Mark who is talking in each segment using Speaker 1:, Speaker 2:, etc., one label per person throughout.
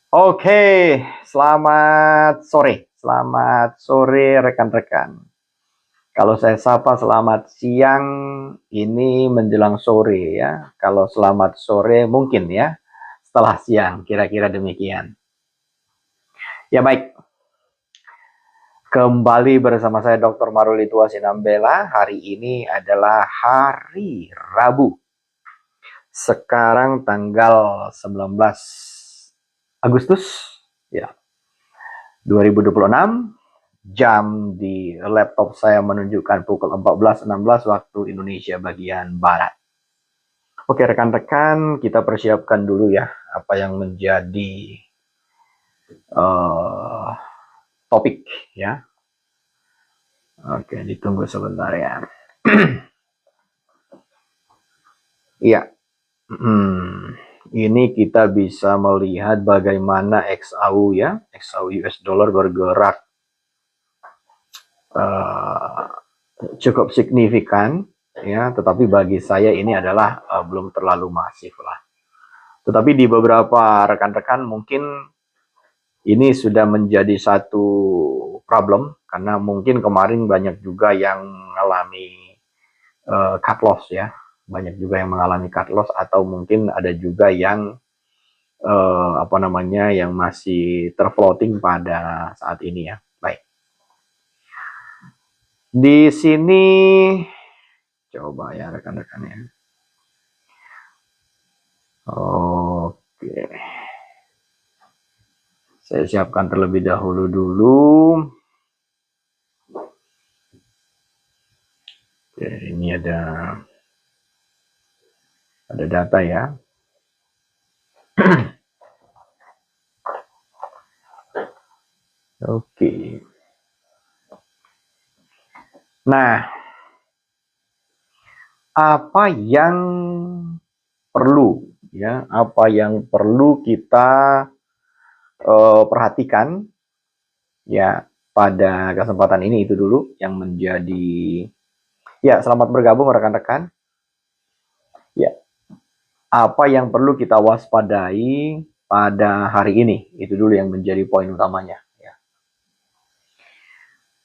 Speaker 1: Oke, selamat sore rekan-rekan. Kalau saya sapa selamat siang, ini menjelang sore ya. Kalau selamat sore mungkin ya, setelah siang, kira-kira demikian. Ya baik, kembali bersama saya Dr. Marulita Sinambela. Hari ini adalah hari Rabu. Sekarang tanggal 19 Agustus ya 2026. Jam di laptop saya menunjukkan pukul 14.16 waktu Indonesia bagian Barat. Oke rekan-rekan, kita persiapkan dulu ya apa yang menjadi uh, topik ya. Oke, ditunggu sebentar ya. Iya, ini kita bisa melihat bagaimana XAU ya, XAU US dollar bergerak cukup signifikan ya, tetapi bagi saya ini adalah belum terlalu masif lah. Tetapi di beberapa rekan-rekan mungkin ini sudah menjadi satu problem karena mungkin kemarin banyak juga yang mengalami cut loss ya, banyak juga yang mengalami cut loss atau mungkin ada juga yang yang masih terfloating pada saat ini ya. Baik. Di sini coba ya rekan-rekan ya. Oke. Saya siapkan terlebih dahulu dulu. Oke, ini ada data ya. Oke. Nah, apa yang perlu ya? Apa yang perlu kita perhatikan ya pada kesempatan ini itu dulu yang menjadi ya selamat bergabung rekan-rekan. Ya, apa yang perlu kita waspadai pada hari ini itu dulu yang menjadi poin utamanya. Ya.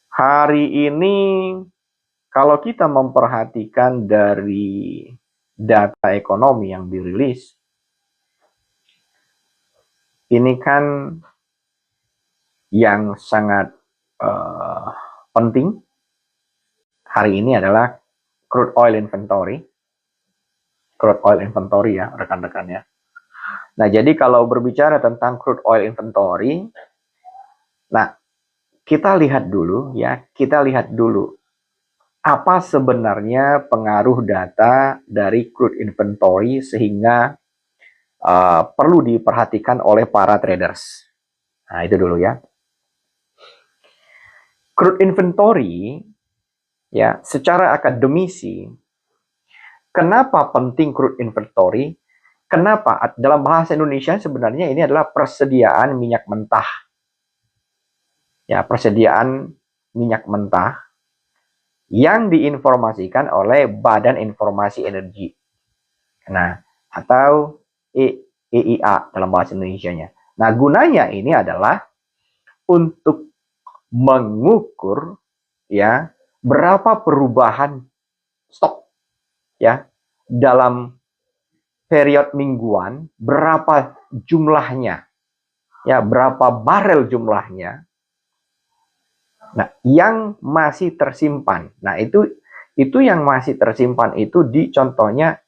Speaker 1: Hari ini kalau kita memperhatikan dari data ekonomi yang dirilis, ini kan yang sangat penting hari ini adalah crude oil inventory. Crude oil inventory ya rekan-rekan ya. Nah jadi kalau berbicara tentang crude oil inventory, nah kita lihat dulu apa sebenarnya pengaruh data dari crude inventory sehingga perlu diperhatikan oleh para traders. Nah itu dulu ya. Crude inventory ya secara akademisi, kenapa penting crude inventory? Kenapa? Dalam bahasa Indonesia sebenarnya ini adalah persediaan minyak mentah. Ya, persediaan minyak mentah yang diinformasikan oleh Badan Informasi Energi. Nah, atau EIA dalam bahasa Indonesianya. Nah, gunanya ini adalah untuk mengukur ya berapa perubahan stok ya dalam periode mingguan, berapa jumlahnya ya, berapa barel jumlahnya. Nah, yang masih tersimpan. Nah, itu yang masih tersimpan itu contohnya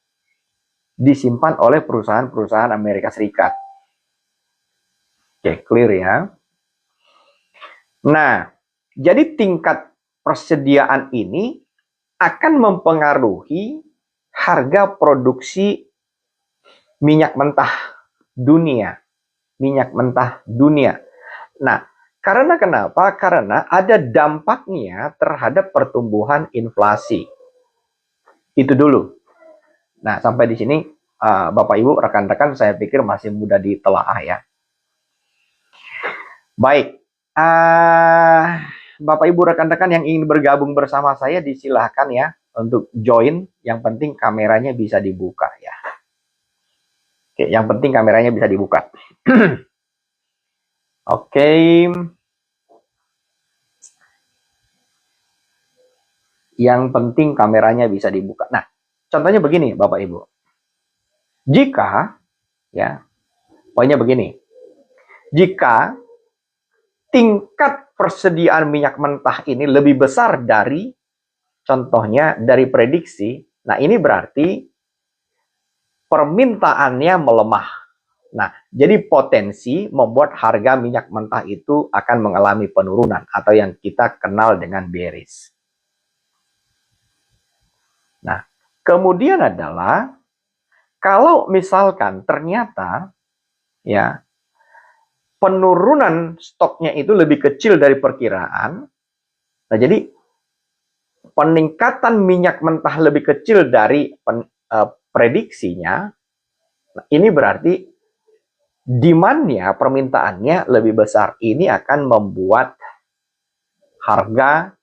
Speaker 1: disimpan oleh perusahaan-perusahaan Amerika Serikat. Oke, clear ya. Nah, jadi tingkat persediaan ini akan mempengaruhi harga produksi minyak mentah dunia. Minyak mentah dunia. Nah, karena kenapa? Karena ada dampaknya terhadap pertumbuhan inflasi. Itu dulu. Nah, sampai di sini Bapak Ibu, rekan-rekan saya pikir masih mudah ditelaah ya. Baik. Bapak Ibu, rekan-rekan yang ingin bergabung bersama saya disilahkan ya untuk join. Yang penting kameranya bisa dibuka ya. Oke, yang penting kameranya bisa dibuka. Oke. Yang penting kameranya bisa dibuka. Nah, contohnya begini Bapak Ibu. Jika, ya, poinnya begini. Jika tingkat persediaan minyak mentah ini lebih besar dari, contohnya dari prediksi, nah ini berarti permintaannya melemah. Nah, jadi potensi membuat harga minyak mentah itu akan mengalami penurunan atau yang kita kenal dengan bearish. Nah, kemudian adalah kalau misalkan ternyata ya penurunan stoknya itu lebih kecil dari perkiraan, nah jadi peningkatan minyak mentah lebih kecil dari prediksinya, nah ini berarti demand-nya, permintaannya lebih besar. Ini akan membuat harga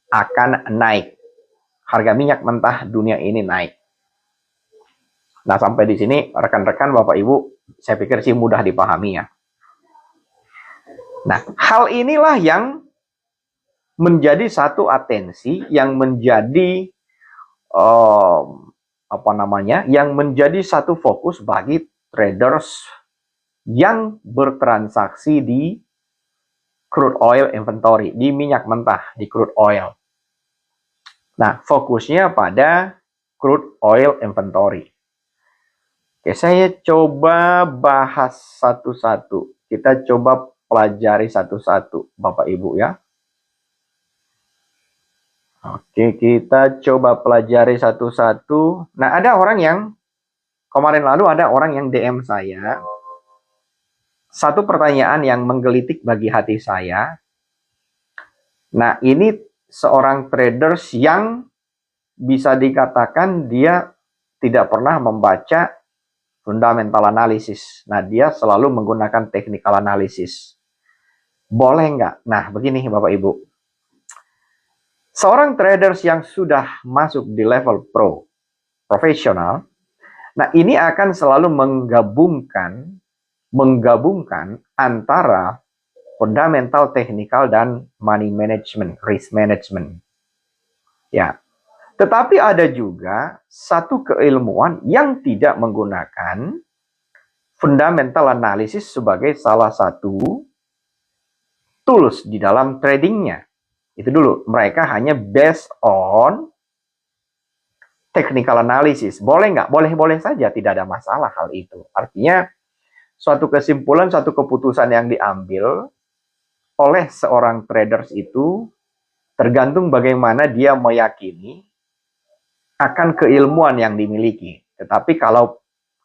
Speaker 1: akan naik. Harga minyak mentah dunia ini naik. Nah, sampai di sini rekan-rekan Bapak Ibu, saya pikir sih mudah dipahami ya. Nah, hal inilah yang menjadi satu atensi, yang menjadi yang menjadi satu fokus bagi traders yang bertransaksi di crude oil inventory, di minyak mentah, di crude oil. Nah, fokusnya pada crude oil inventory. Oke, saya coba bahas satu-satu. Kita coba pelajari satu-satu, Bapak Ibu ya. Oke, kita coba pelajari satu-satu. Nah, ada orang yang, kemarin lalu ada orang yang DM saya. Satu pertanyaan yang menggelitik bagi hati saya. Nah, ini seorang traders yang bisa dikatakan dia tidak pernah membaca fundamental analysis. Nah, dia selalu menggunakan technical analysis. Boleh nggak? Nah, begini Bapak Ibu. Seorang traders yang sudah masuk di level pro, profesional, nah ini akan selalu menggabungkan antara fundamental, technical, dan money management, risk management. Ya, tetapi ada juga satu keilmuan yang tidak menggunakan fundamental analysis sebagai salah satu tools di dalam tradingnya. Itu dulu, mereka hanya based on technical analysis. Boleh nggak? Boleh-boleh saja, tidak ada masalah hal itu. Artinya, suatu kesimpulan, suatu keputusan yang diambil oleh seorang traders itu tergantung bagaimana dia meyakini akan keilmuan yang dimiliki. Tetapi kalau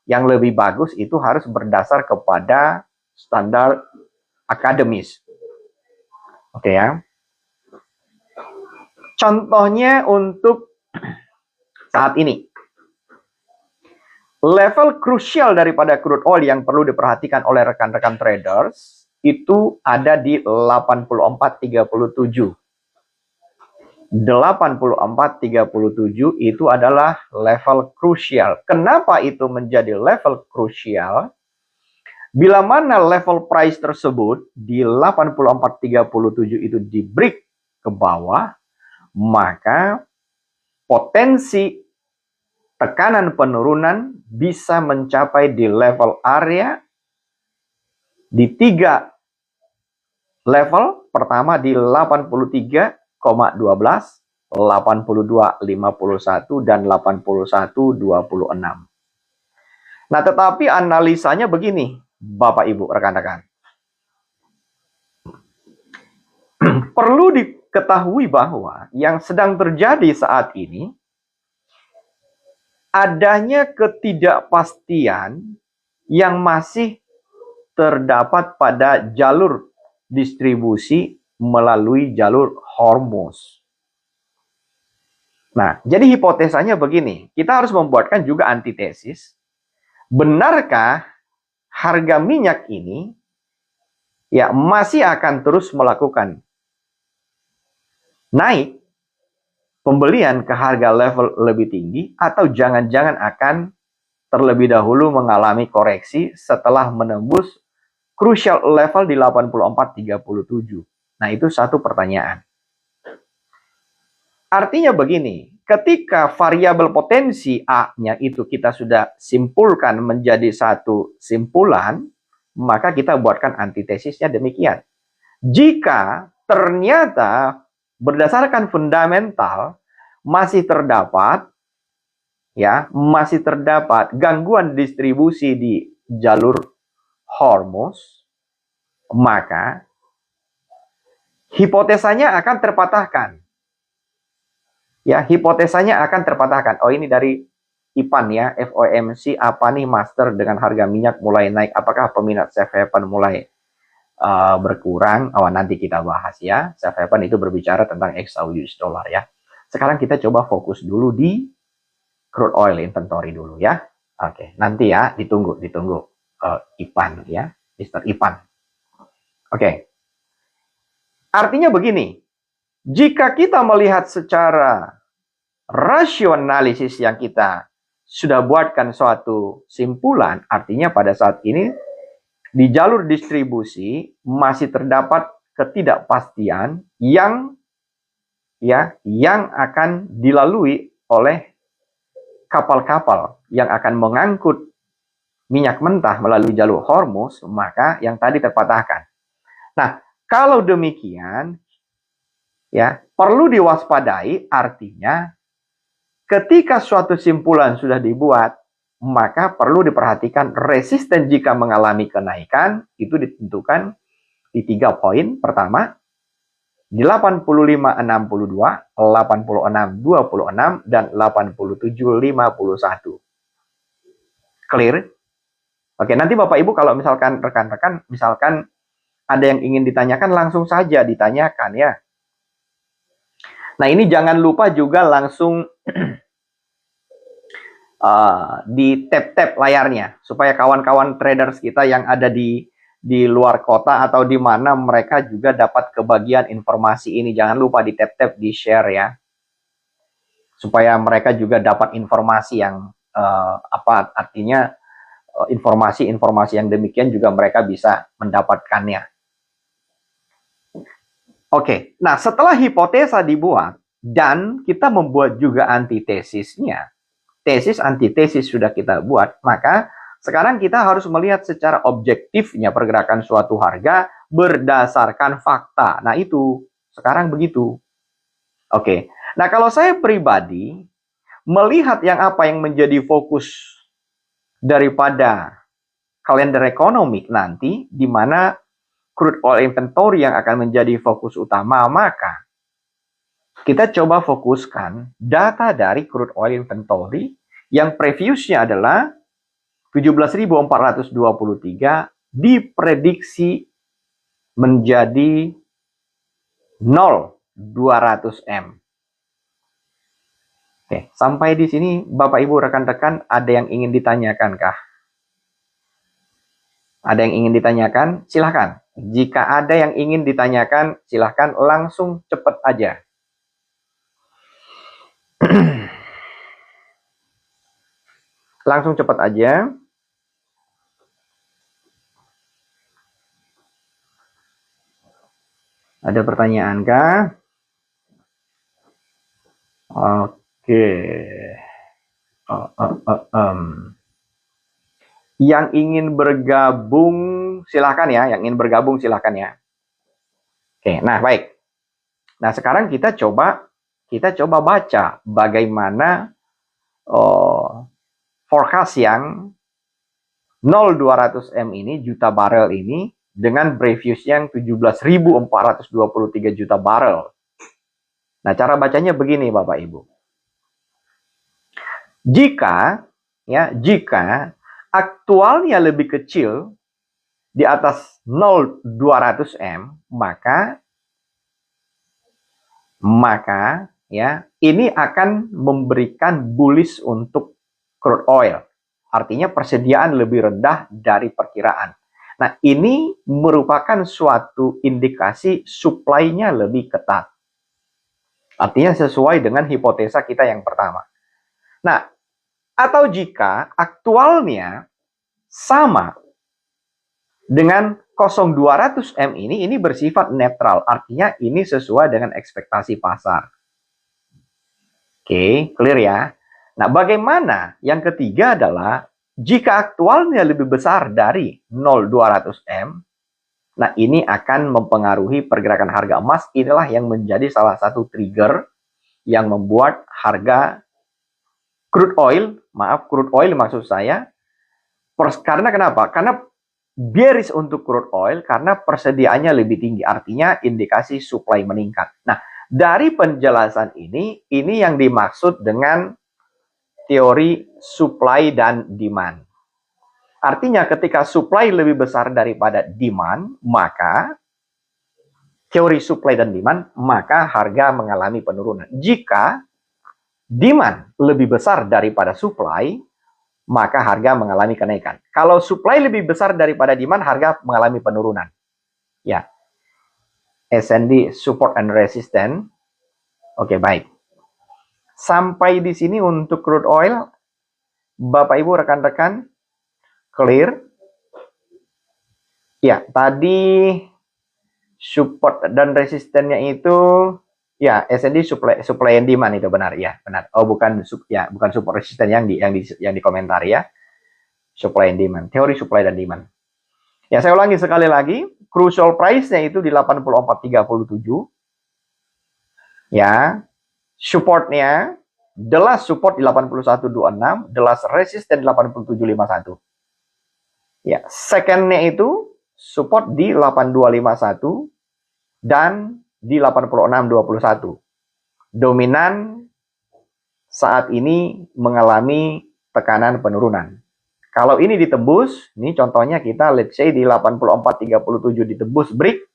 Speaker 1: yang lebih bagus itu harus berdasar kepada standar akademis. Oke ya. Contohnya untuk saat ini. Level krusial daripada crude oil yang perlu diperhatikan oleh rekan-rekan traders itu ada di 84.37. 84.37 itu adalah level krusial. Kenapa itu menjadi level krusial? Bila mana level price tersebut di 84.37 itu di break ke bawah, maka potensi tekanan penurunan bisa mencapai di level area di 3 level. Pertama di 83,12, 82,51, dan 81,26. Nah, tetapi analisanya begini, Bapak Ibu, rekan-rekan. Perlu diketahui bahwa yang sedang terjadi saat ini adanya ketidakpastian yang masih terdapat pada jalur distribusi melalui jalur Hormuz. Nah, jadi hipotesanya begini, kita harus membuatkan juga antitesis. Benarkah harga minyak ini ya masih akan terus melakukan naik pembelian ke harga level lebih tinggi, atau jangan-jangan akan terlebih dahulu mengalami koreksi setelah menembus crucial level di 84,37. Nah, itu satu pertanyaan. Artinya begini, ketika variabel potensi A-nya itu kita sudah simpulkan menjadi satu simpulan, maka kita buatkan antitesisnya demikian. Jika ternyata berdasarkan fundamental masih terdapat gangguan distribusi di jalur Hormuz, maka hipotesanya akan terpatahkan. Ya, hipotesanya akan terpatahkan. Oh, ini dari IPAN ya, FOMC apa nih master dengan harga minyak mulai naik, apakah peminat safe haven mulai berkurang? Oh, nanti kita bahas ya. Safe haven itu berbicara tentang ex-US dollar ya. Sekarang kita coba fokus dulu di crude oil inventory dulu ya. Oke, nanti ya, ditunggu IPAN ya, Mr. IPAN. Oke. Artinya begini, jika kita melihat secara rasionalisis yang kita sudah buatkan suatu simpulan, artinya pada saat ini di jalur distribusi masih terdapat ketidakpastian yang akan dilalui oleh kapal-kapal yang akan mengangkut minyak mentah melalui jalur Hormuz, maka yang tadi terpatahkan. Nah, kalau demikian, ya, perlu diwaspadai, artinya ketika suatu simpulan sudah dibuat, maka perlu diperhatikan resisten jika mengalami kenaikan, itu ditentukan di 3 poin. Pertama, di 85,62, 86,26, dan 87,51. Clear? Oke, nanti Bapak Ibu kalau misalkan rekan-rekan, misalkan ada yang ingin ditanyakan, langsung saja ditanyakan ya. Nah, ini jangan lupa juga langsung di tap-tap layarnya, supaya kawan-kawan traders kita yang ada di luar kota atau di mana mereka juga dapat kebagian informasi ini. Jangan lupa di tap-tap, di share ya, supaya mereka juga dapat informasi yang artinya informasi-informasi yang demikian juga mereka bisa mendapatkannya. Oke, nah setelah hipotesa dibuat dan kita membuat juga antitesisnya, tesis antitesis sudah kita buat, maka sekarang kita harus melihat secara objektifnya pergerakan suatu harga berdasarkan fakta. Nah itu, sekarang begitu. Oke, nah kalau saya pribadi melihat yang menjadi fokus daripada kalender ekonomi nanti, di mana crude oil inventory yang akan menjadi fokus utama, maka kita coba fokuskan data dari crude oil inventory yang previousnya adalah 17.423 diprediksi menjadi 0,200 M. Oke, sampai di sini Bapak Ibu rekan-rekan ada yang ingin ditanyakan kah? Ada yang ingin ditanyakan? Silahkan. Jika ada yang ingin ditanyakan, silahkan langsung cepat aja. Langsung cepat aja. Ada pertanyaan kah? Oke. Yang ingin bergabung silahkan ya, yang ingin bergabung silahkan ya. Oke, nah baik. Nah sekarang kita coba baca bagaimana forecast yang 0,200 M ini, juta barel ini, dengan previous yang 17.423 juta barel. Nah cara bacanya begini Bapak Ibu. Jika aktualnya lebih kecil di atas 0,200 M, maka ya ini akan memberikan bullish untuk crude oil. Artinya persediaan lebih rendah dari perkiraan. Nah, ini merupakan suatu indikasi supply-nya lebih ketat. Artinya sesuai dengan hipotesa kita yang pertama. Nah, atau jika aktualnya sama dengan 0,200 M ini bersifat netral, artinya ini sesuai dengan ekspektasi pasar. Oke, clear ya. Nah, bagaimana? Yang ketiga adalah jika aktualnya lebih besar dari 0,200 M, nah ini akan mempengaruhi pergerakan harga emas. Inilah yang menjadi salah satu trigger yang membuat harga crude oil maksud saya, karena kenapa? Karena bearish untuk crude oil karena persediaannya lebih tinggi, artinya indikasi supply meningkat. Nah, dari penjelasan ini yang dimaksud dengan teori supply dan demand. Artinya ketika supply lebih besar daripada demand, maka teori supply dan demand, maka harga mengalami penurunan. Jika demand lebih besar daripada supply, maka harga mengalami kenaikan. Kalau supply lebih besar daripada demand, harga mengalami penurunan. Ya, SND support and resistance. Oke, baik. Sampai di sini untuk crude oil, Bapak Ibu rekan-rekan, clear? Ya, tadi support dan resistennya itu ya SND supply and demand itu benar ya, benar. Oh, bukan support resisten yang dikomentari ya. Supply and demand, teori supply dan demand. Ya, saya ulangi sekali lagi, crucial price-nya itu di 84.37. Ya. Supportnya, the last support di 81.26, the last resistance 87.51. Ya, second-nya itu support di 8251 dan di 8621. Dominan saat ini mengalami tekanan penurunan. Kalau ini ditembus, ini contohnya kita let's say di 84.37 ditembus break,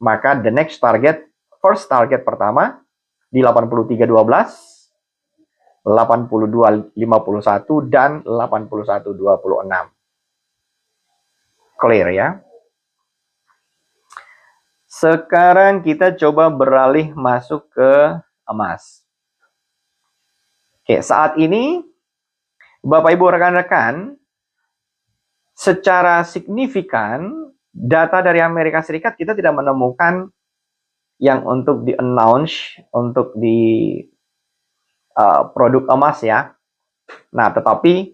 Speaker 1: maka the next target, first target pertama di 83.12, 82.51 dan 81.26. Clear ya? Sekarang kita coba beralih masuk ke emas. Oke, saat ini Bapak Ibu rekan-rekan, secara signifikan data dari Amerika Serikat kita tidak menemukan yang untuk di-announce untuk di produk emas ya. Nah, tetapi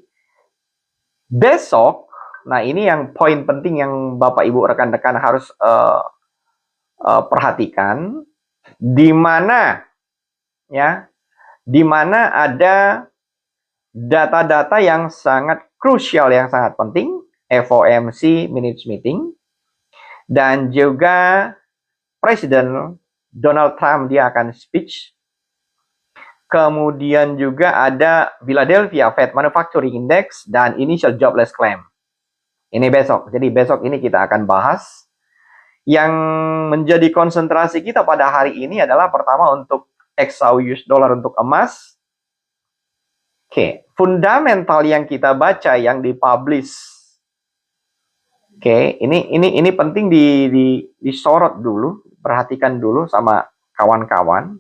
Speaker 1: besok, nah ini yang poin penting yang Bapak Ibu rekan-rekan harus perhatikan, di mana ya, di mana ada data-data yang sangat krusial, yang sangat penting, FOMC minutes meeting, dan juga Presiden Donald Trump dia akan speech. Kemudian juga ada Philadelphia Fed Manufacturing Index dan Initial Jobless Claim. Ini besok. Jadi besok ini kita akan bahas. Yang menjadi konsentrasi kita pada hari ini adalah pertama untuk XAU US dollar untuk emas. Oke, fundamental yang kita baca yang dipublish. Oke, ini penting disorot dulu, perhatikan dulu sama kawan-kawan.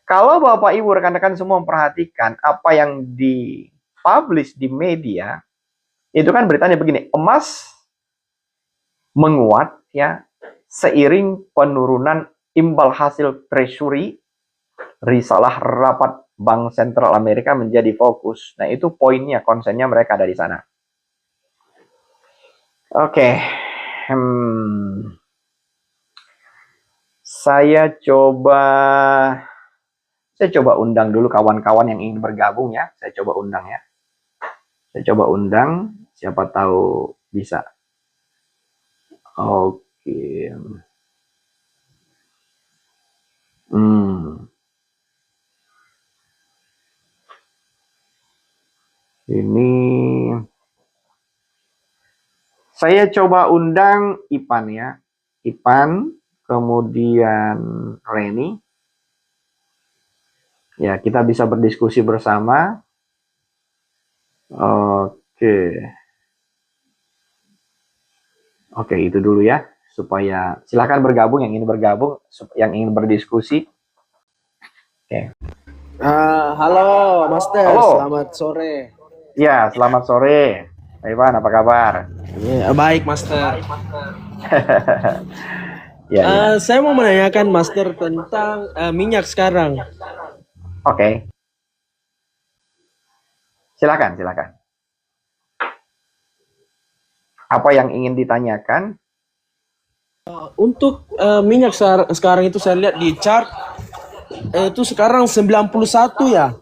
Speaker 1: Kalau Bapak Ibu rekan-rekan semua memperhatikan apa yang dipublish di media, itu kan beritanya begini, emas menguat ya seiring penurunan imbal hasil treasury, risalah rapat Bank Sentral Amerika menjadi fokus. Nah, itu poinnya, konsennya mereka dari sana. Oke. Saya coba undang dulu kawan-kawan yang ingin bergabung ya. Saya coba undang ya. Saya coba undang, siapa tahu bisa. Oke. Ini saya coba undang Ipan ya. Ipan, kemudian Reni. Ya, kita bisa berdiskusi bersama. Oke. Oke, itu dulu ya. Supaya silakan bergabung yang ingin bergabung, yang ingin berdiskusi. Oke.
Speaker 2: Halo, Master.
Speaker 1: Halo.
Speaker 2: Selamat sore.
Speaker 1: Ya, selamat sore. Pak Ivan, apa kabar?
Speaker 2: Ya, baik, Master.
Speaker 1: Ya, ya.
Speaker 2: Saya mau menanyakan Master tentang minyak sekarang.
Speaker 1: Oke, silakan, silakan. Apa yang ingin ditanyakan?
Speaker 2: Untuk minyak sekarang itu saya lihat di chart itu sekarang 91 ya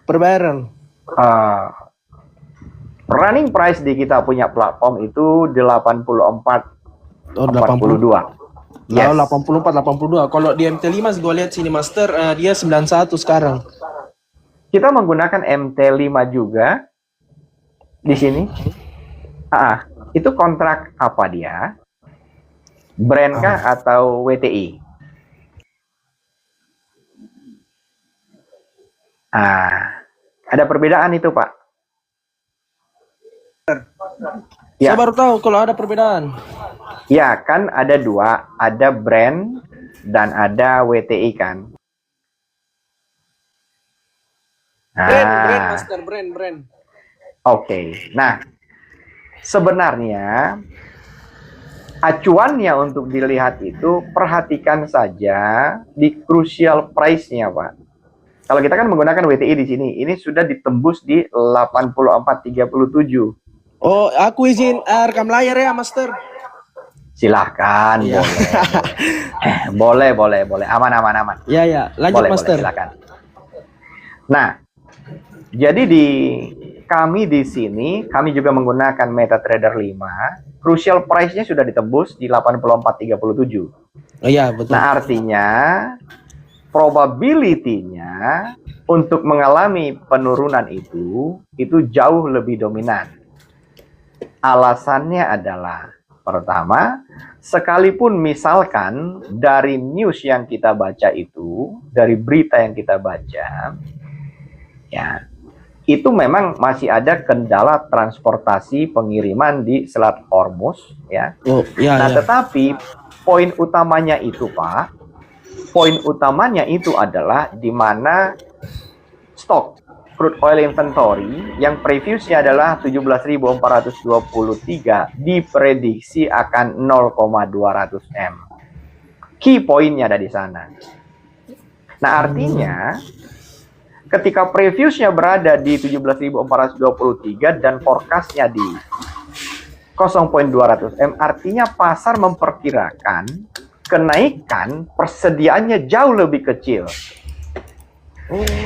Speaker 2: per barrel.
Speaker 1: Eh, running price di kita punya platform itu 84
Speaker 2: Oh, 80.
Speaker 1: 42. Yes.
Speaker 2: Lalu 84 82. Kalau di MT5 gue lihat sini Master dia 91 sekarang.
Speaker 1: Kita menggunakan MT5 juga di sini. Itu kontrak apa dia? Brand kah atau WTI? Ada perbedaan itu, Pak. Ya.
Speaker 2: Saya baru tahu kalau ada perbedaan.
Speaker 1: Ya, kan ada dua, ada brand dan ada WTI kan.
Speaker 2: Brand Master, brand.
Speaker 1: Oke. Nah, sebenarnya acuannya untuk dilihat itu perhatikan saja di crucial price-nya, Pak. Kalau kita kan menggunakan WTI di sini, ini sudah ditembus di 84.37.
Speaker 2: Oh, aku izin rekam layar ya, Master.
Speaker 1: Silahkan,
Speaker 2: Ya.
Speaker 1: boleh. boleh. Aman.
Speaker 2: Ya, lanjut
Speaker 1: Boleh,
Speaker 2: Master.
Speaker 1: silakan. Nah, jadi kami di sini, kami juga menggunakan MetaTrader 5. Crucial price-nya sudah ditembus di 84.37.
Speaker 2: Oh iya, betul.
Speaker 1: Nah, artinya probability-nya untuk mengalami penurunan itu jauh lebih dominan. Alasannya adalah, pertama, sekalipun misalkan dari news yang kita baca itu, dari berita yang kita baca, ya, itu memang masih ada kendala transportasi pengiriman di Selat Hormuz, ya.
Speaker 2: Oh, ya,
Speaker 1: nah,
Speaker 2: ya.
Speaker 1: tetapi poin utamanya itu, Pak, adalah di mana stok crude oil inventory yang previousnya adalah 17.423 diprediksi akan 0,200 M. Key poinnya ada di sana. Nah, artinya ketika previousnya berada di 17.423 dan forecastnya di 0,200 M, artinya pasar memperkirakan kenaikan persediaannya jauh lebih kecil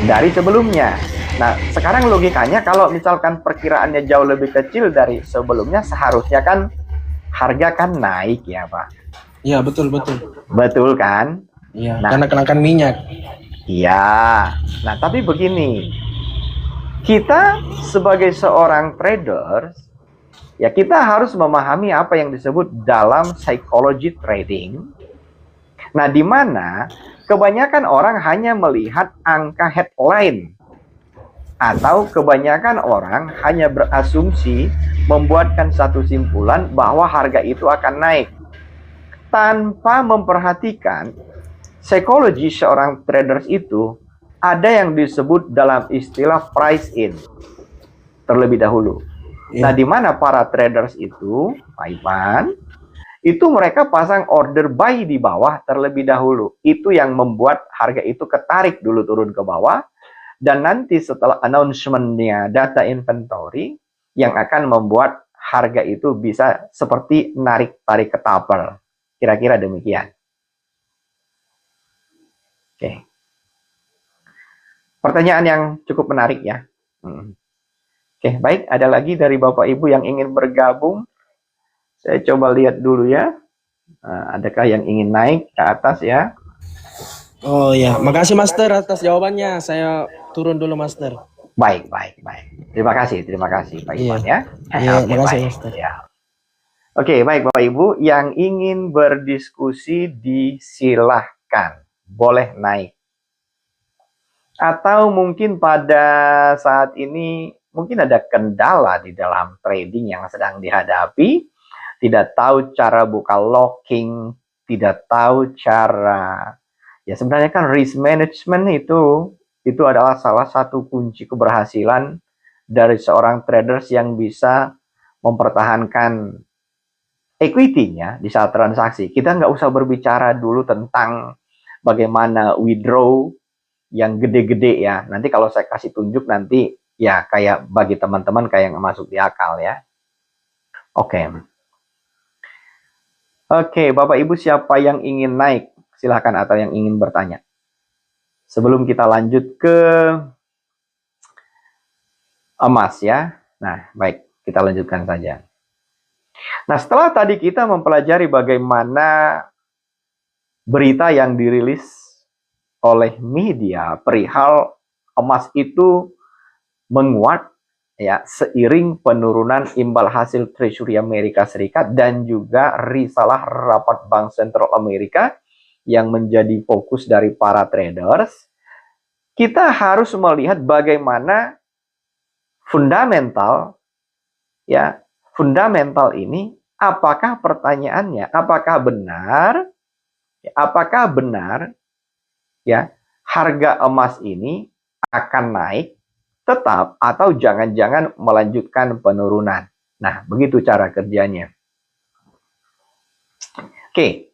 Speaker 1: dari sebelumnya. Nah, sekarang logikanya kalau misalkan perkiraannya jauh lebih kecil dari sebelumnya, seharusnya kan harga kan naik ya, Pak?
Speaker 2: Iya, betul.
Speaker 1: Betul kan?
Speaker 2: Iya, karena kelangkaan minyak.
Speaker 1: Iya. Nah, tapi begini. Kita sebagai seorang trader, ya kita harus memahami apa yang disebut dalam psikologi trading. Nah, di mana kebanyakan orang hanya melihat angka headline, atau kebanyakan orang hanya berasumsi membuatkan satu simpulan bahwa harga itu akan naik tanpa memperhatikan psikologi seorang traders itu. Ada yang disebut dalam istilah price in terlebih dahulu. Nah, di mana para traders itu, Pak Ivan, itu mereka pasang order buy di bawah terlebih dahulu. Itu yang membuat harga itu ketarik dulu turun ke bawah. Dan nanti setelah announcement-nya data inventory, yang akan membuat harga itu bisa seperti narik-tarik ketapel. Kira-kira demikian. Oke. Pertanyaan yang cukup menarik ya. Oke, baik. Ada lagi dari Bapak Ibu yang ingin bergabung? Saya coba lihat dulu ya. Adakah yang ingin naik ke atas ya?
Speaker 2: Oh ya, makasih Master atas jawabannya. Saya turun dulu Master.
Speaker 1: Baik. Terima kasih Pak Iwan ya.
Speaker 2: Iya, makasih Master.
Speaker 1: Ya. Oke, baik Bapak Ibu, yang ingin berdiskusi disilahkan, boleh naik. Atau mungkin pada saat ini mungkin ada kendala di dalam trading yang sedang dihadapi, tidak tahu cara buka locking, tidak tahu cara, ya sebenarnya kan risk management itu adalah salah satu kunci keberhasilan dari seorang traders yang bisa mempertahankan equity-nya di saat transaksi. Kita nggak usah berbicara dulu tentang bagaimana withdraw yang gede-gede ya. Nanti kalau saya kasih tunjuk nanti ya kayak bagi teman-teman kayak nggak masuk di akal ya. Oke. Oke, Bapak Ibu siapa yang ingin naik? Silahkan atau yang ingin bertanya. Sebelum kita lanjut ke emas ya. Nah, baik, kita lanjutkan saja. Nah, setelah tadi kita mempelajari bagaimana berita yang dirilis oleh media perihal emas itu menguat ya seiring penurunan imbal hasil Treasury Amerika Serikat dan juga risalah rapat Bank Sentral Amerika yang menjadi fokus dari para traders, kita harus melihat bagaimana fundamental ya, fundamental ini apakah pertanyaannya apakah benar ya harga emas ini akan naik tetap atau jangan-jangan melanjutkan penurunan. Nah, begitu cara kerjanya. Oke.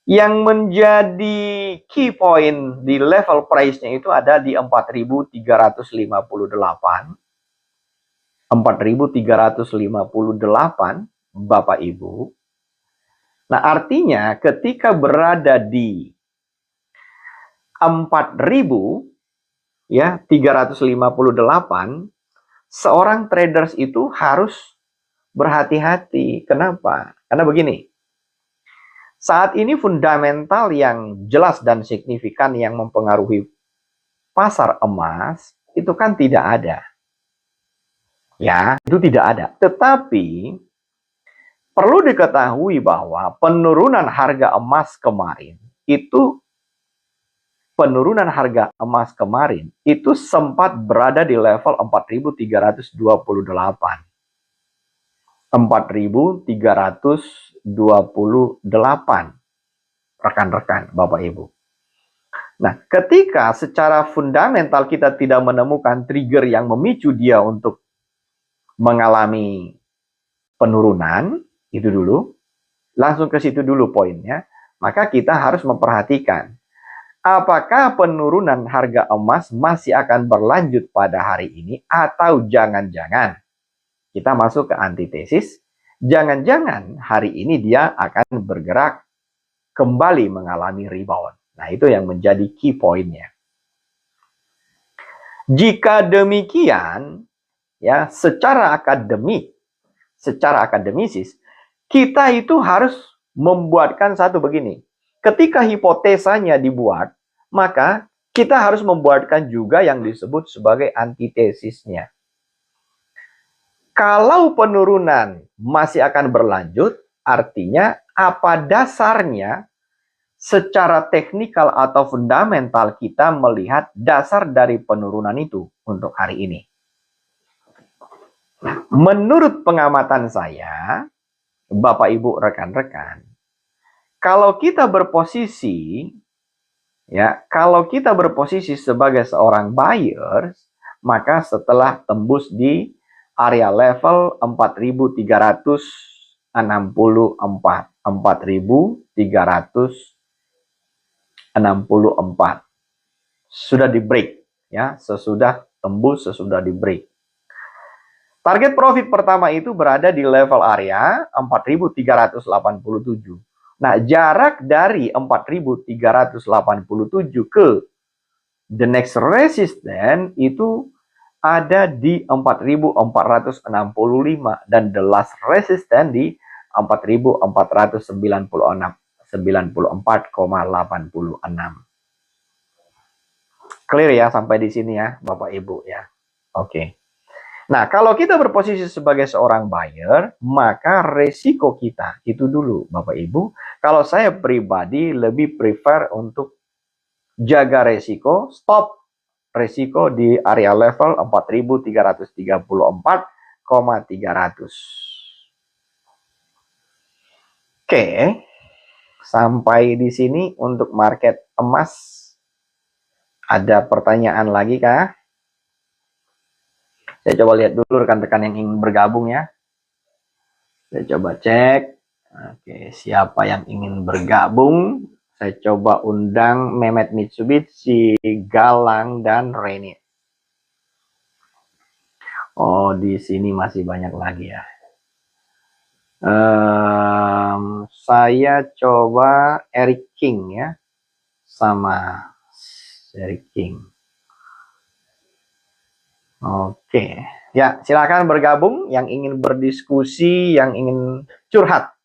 Speaker 1: Yang menjadi key point di level price-nya itu ada di 4.358. 4.358 Bapak Ibu. Nah, artinya ketika berada di 4.000 ya 358, seorang traders itu harus berhati-hati. Kenapa? Karena begini. Saat ini fundamental yang jelas dan signifikan yang mempengaruhi pasar emas itu kan tidak ada. Ya, itu tidak ada. Tetapi perlu diketahui bahwa penurunan harga emas kemarin itu sempat berada di level 4.328. 4.328 rekan-rekan Bapak Ibu. Nah, ketika secara fundamental kita tidak menemukan trigger yang memicu dia untuk mengalami penurunan, itu dulu, langsung ke situ dulu poinnya, maka kita harus memperhatikan apakah penurunan harga emas masih akan berlanjut pada hari ini atau jangan-jangan kita masuk ke antitesis, jangan-jangan hari ini dia akan bergerak kembali mengalami rebound. Nah, itu yang menjadi key point-nya. Jika demikian, ya, secara akademisis, kita itu harus membuatkan satu begini. Ketika hipotesanya dibuat, maka kita harus membuatkan juga yang disebut sebagai antitesisnya. Kalau penurunan masih akan berlanjut, artinya apa dasarnya secara teknikal atau fundamental kita melihat dasar dari penurunan itu untuk hari ini. Menurut pengamatan saya, Bapak Ibu rekan-rekan, kalau kita berposisi sebagai seorang buyers, maka setelah tembus di area level 4.364 sudah di break ya, sesudah tembus, sesudah di break. Target profit pertama itu berada di level area 4.387. Nah, jarak dari 4.387 ke the next resistance itu ada di 4.465 dan the last resistance di 4.496. Clear ya sampai di sini ya Bapak Ibu ya. Oke. Nah, kalau kita berposisi sebagai seorang buyer, maka resiko kita itu dulu Bapak Ibu. Kalau saya pribadi lebih prefer untuk jaga resiko, stop resiko di area level 4.334,300. Oke, sampai di sini untuk market emas. Ada pertanyaan lagi kah? Saya coba lihat dulu rekan-rekan yang ingin bergabung ya. Saya coba cek. Oke, siapa yang ingin bergabung? Saya coba undang Mehmet Mitsubishi, Galang, dan Reni. Oh, di sini masih banyak lagi ya. Saya coba Eric King ya, sama Eric King. Oke, ya silakan bergabung yang ingin berdiskusi, yang ingin curhat.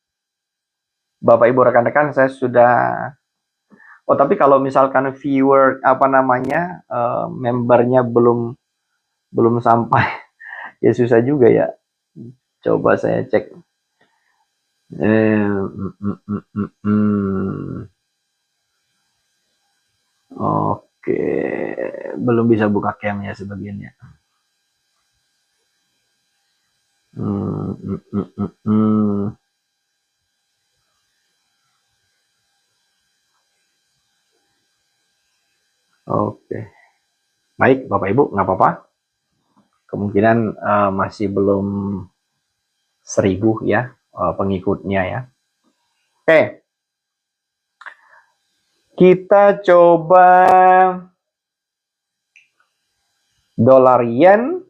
Speaker 1: Bapak Ibu rekan-rekan, saya sudah. Oh, tapi kalau misalkan viewer membernya belum sampai, ya susah juga ya. Coba saya cek. Oke, belum bisa buka camnya sebagiannya. Oke, baik Bapak Ibu, nggak apa-apa. Kemungkinan masih belum 1000 ya pengikutnya ya. Oke, kita coba dolar yen,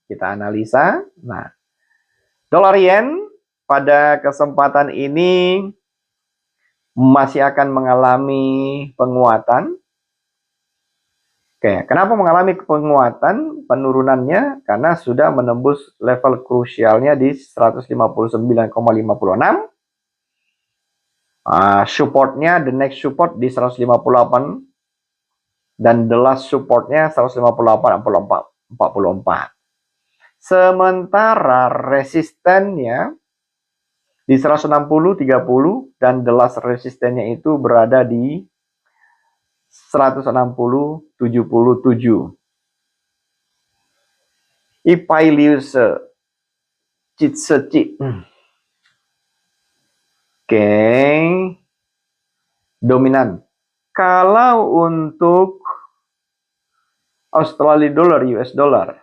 Speaker 1: kita analisa. Nah, dolar yen pada kesempatan ini masih akan mengalami penguatan. Oke, kenapa mengalami penguatan? Penurunannya karena sudah menembus level krusialnya di 159,56. Supportnya, the next support di 158 dan the last supportnya 158,44. Sementara resistennya di 160,30 dan the last resistennya itu berada di 160,77. Ipailiuse Citseci. Oke. Dominan. Kalau untuk Australia dollar, US dollar.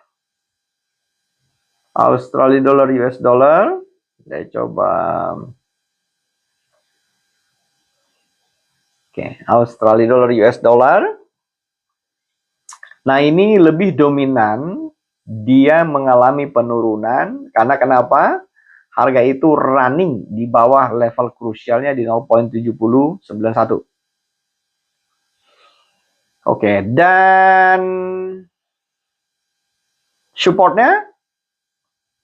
Speaker 1: Australia dollar, US dollar. Saya coba. Oke, Australia dollar, US dollar. Nah, ini lebih dominan. Dia mengalami penurunan. Karena kenapa? Harga itu running di bawah level krusialnya di 0.7091. Oke, dan supportnya,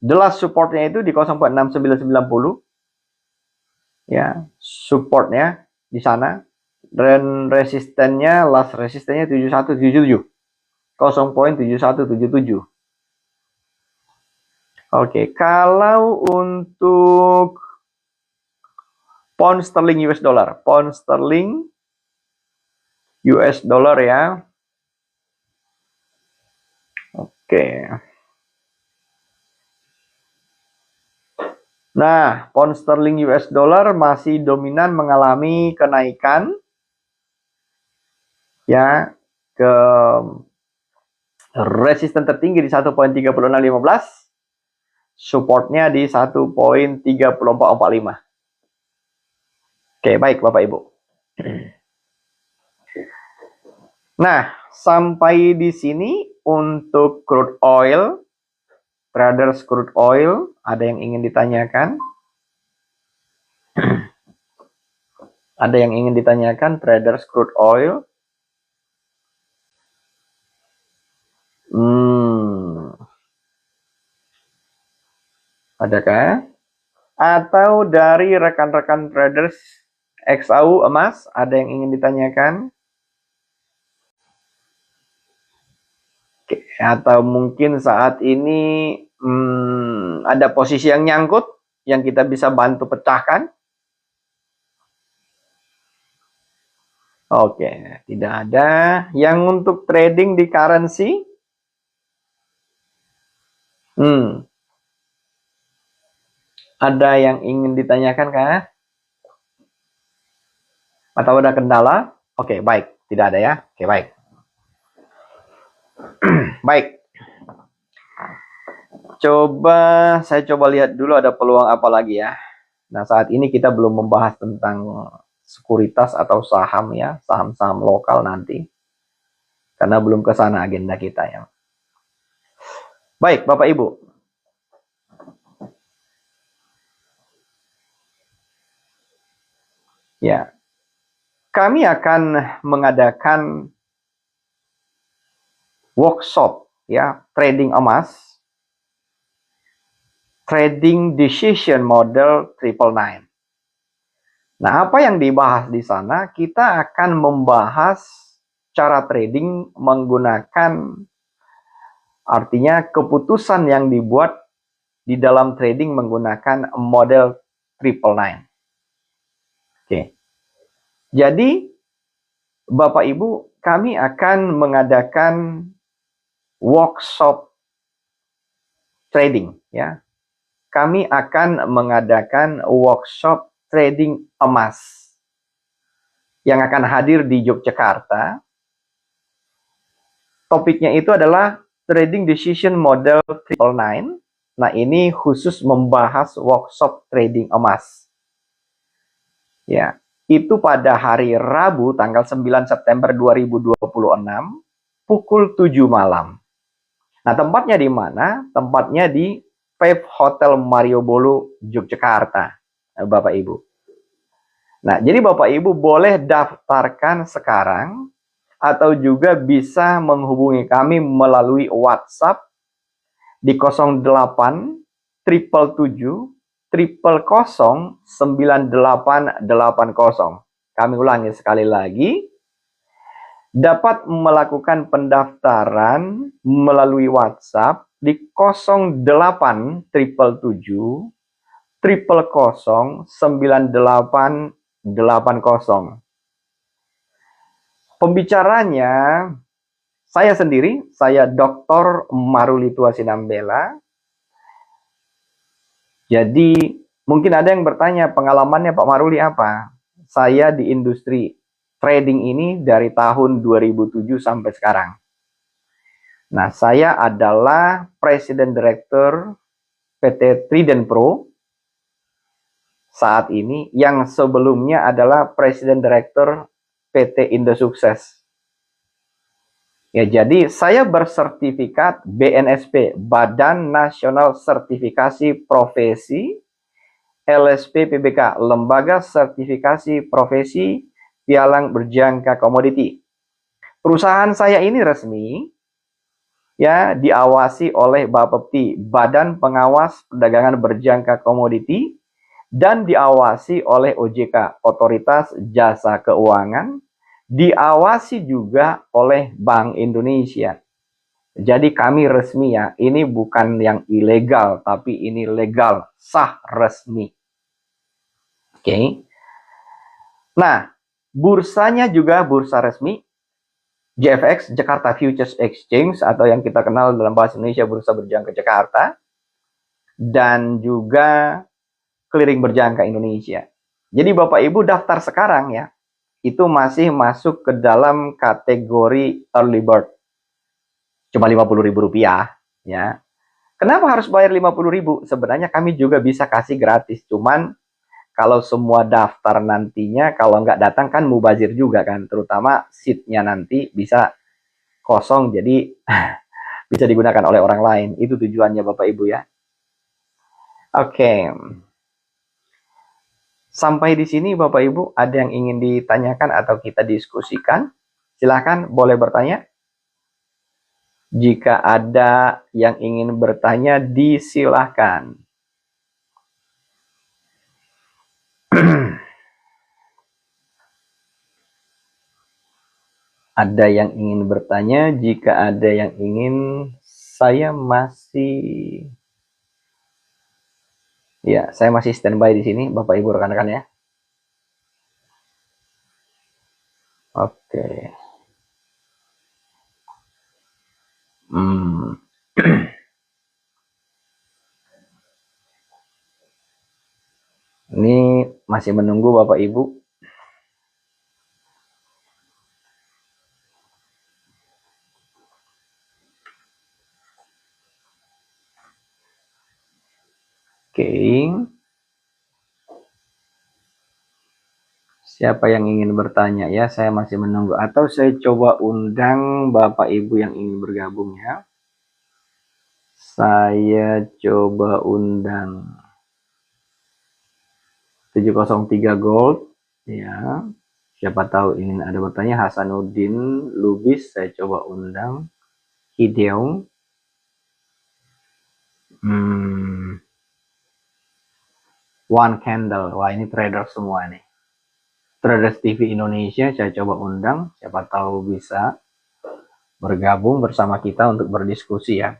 Speaker 1: the last supportnya itu di 0.6990. Ya, supportnya di sana. Dan resistennya, last resistennya 7177. 0.7177. Oke, kalau untuk pound sterling US dollar, pound sterling US dollar ya. Oke. Nah, pound sterling US dollar masih dominan mengalami kenaikan ya ke resisten tertinggi di 1.3615, supportnya di 1.3445. Oke, baik Bapak Ibu. Nah, sampai di sini untuk crude oil, traders crude oil, ada yang ingin ditanyakan? Ada yang ingin ditanyakan traders crude oil? Adakah? Atau dari rekan-rekan traders XAU emas, ada yang ingin ditanyakan? Oke, atau mungkin saat ini ada posisi yang nyangkut yang kita bisa bantu pecahkan? Oke, tidak ada. Yang untuk trading di currency? Ada yang ingin ditanyakan kah? Atau ada kendala? Oke, baik. Tidak ada ya? Oke, baik. Baik. Saya coba lihat dulu ada peluang apa lagi ya. Nah, saat ini kita belum membahas tentang sekuritas atau saham ya, saham-saham lokal nanti. Karena belum ke sana agenda kita ya. Baik, Bapak Ibu. Ya. Kami akan mengadakan workshop ya, trading emas, trading decision model 999. Nah, apa yang dibahas di sana? Kita akan membahas cara trading menggunakan, artinya keputusan yang dibuat di dalam trading menggunakan model 999. Oke. Jadi, Bapak Ibu, kami akan mengadakan workshop trading ya. Kami akan mengadakan workshop trading emas yang akan hadir di Yogyakarta. Topiknya itu adalah Trading Decision Model 999. Nah, ini khusus membahas workshop trading emas. Ya, itu pada hari Rabu tanggal 9 September 2026 pukul 7 malam. Nah, tempatnya di mana? Tempatnya di Pave Hotel Mariobolo, Yogyakarta, Bapak Ibu. Nah, jadi Bapak Ibu boleh daftarkan sekarang atau juga bisa menghubungi kami melalui WhatsApp di 08 777 000 9880. Kami ulangi sekali lagi, dapat melakukan pendaftaran melalui WhatsApp di 08 777 000 9880. Pembicaranya saya sendiri, saya Dr. Maruli Tua Sinambela. Jadi mungkin ada yang bertanya, pengalamannya Pak Maruli apa? Saya di industri trading ini dari tahun 2007 sampai sekarang. Nah, saya adalah Presiden Direktur PT Trident Pro saat ini, yang sebelumnya adalah Presiden Direktur PT Indo Sukses. Ya, jadi saya bersertifikat BNSP, Badan Nasional Sertifikasi Profesi, LSP PBK, Lembaga Sertifikasi Profesi Pialang Berjangka Komoditi. Perusahaan saya ini resmi ya diawasi oleh Bapepti, Badan Pengawas Perdagangan Berjangka Komoditi, dan diawasi oleh OJK, Otoritas Jasa Keuangan, diawasi juga oleh Bank Indonesia. Jadi kami resmi ya, ini bukan yang ilegal, tapi ini legal, sah, resmi. Oke. Nah, bursanya juga bursa resmi, JFX, Jakarta Futures Exchange, atau yang kita kenal dalam bahasa Indonesia Bursa Berjangka Jakarta, dan juga Clearing Berjangka Indonesia. Jadi Bapak Ibu daftar sekarang ya, itu masih masuk ke dalam kategori early bird. Cuma Rp50.000 ya. Kenapa harus bayar Rp50.000? Sebenarnya kami juga bisa kasih gratis, cuman kalau semua daftar nantinya, kalau nggak datang kan mubazir juga kan, terutama seatnya nanti bisa kosong, jadi bisa digunakan oleh orang lain. Itu tujuannya Bapak Ibu ya. Oke. Sampai di sini Bapak Ibu, ada yang ingin ditanyakan atau kita diskusikan? Silahkan, boleh bertanya. Jika ada yang ingin bertanya, disilahkan. Ada yang ingin bertanya? Jika ada yang ingin, saya masih standby di sini, Bapak Ibu rekan-rekan ya. Oke. Ini masih menunggu Bapak Ibu. Oke. Siapa yang ingin bertanya ya? Saya masih menunggu. Atau saya coba undang Bapak Ibu yang ingin bergabung ya. Saya coba undang 703 Gold ya. Siapa tahu ingin ada bertanya. Hasanuddin Lubis saya coba undang. Hideong. One Candle. Wah, ini trader semua nih. Traders TV Indonesia saya coba undang. Siapa tahu bisa bergabung bersama kita untuk berdiskusi ya.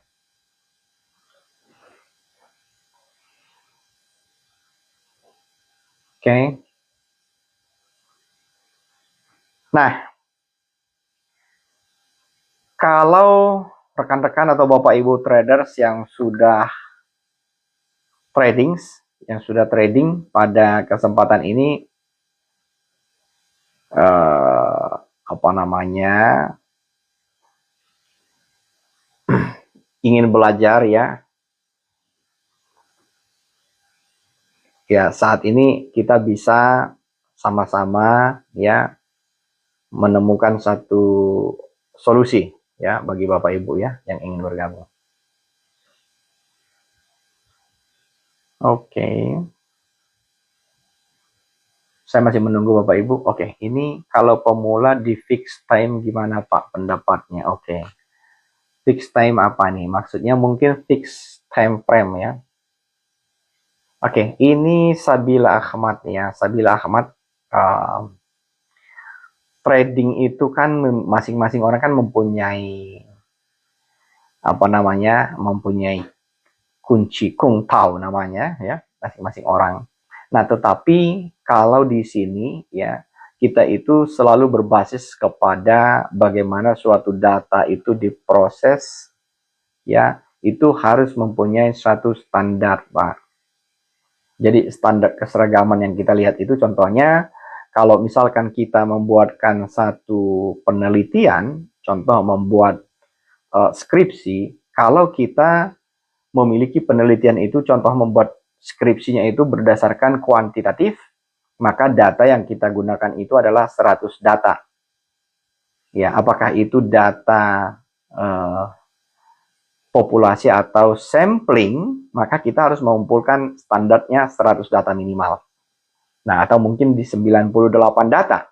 Speaker 1: Oke. Nah, kalau rekan-rekan atau Bapak Ibu traders yang sudah trading pada kesempatan ini ingin belajar ya. Ya, saat ini kita bisa sama-sama ya menemukan satu solusi ya bagi Bapak Ibu ya yang ingin bergabung. Oke. Saya masih menunggu Bapak Ibu. Oke, ini kalau pemula di fixed time gimana Pak pendapatnya? Oke. Fixed time apa nih? Maksudnya mungkin fixed time frame ya. Oke, ini Sabila Ahmad ya. Sabila Ahmad, trading itu kan masing-masing orang kan mempunyai mempunyai kunci kung tao namanya ya, masing-masing orang. Nah, tetapi kalau di sini ya kita itu selalu berbasis kepada bagaimana suatu data itu diproses ya, itu harus mempunyai suatu standar, Pak. Jadi standar keseragaman yang kita lihat itu contohnya kalau misalkan kita membuatkan satu penelitian, contoh membuat skripsi, kalau kita memiliki penelitian itu, contoh membuat skripsinya itu berdasarkan kuantitatif, maka data yang kita gunakan itu adalah 100 data. Ya, apakah itu data populasi atau sampling, maka kita harus mengumpulkan standarnya 100 data minimal. Nah, atau mungkin di 98 data.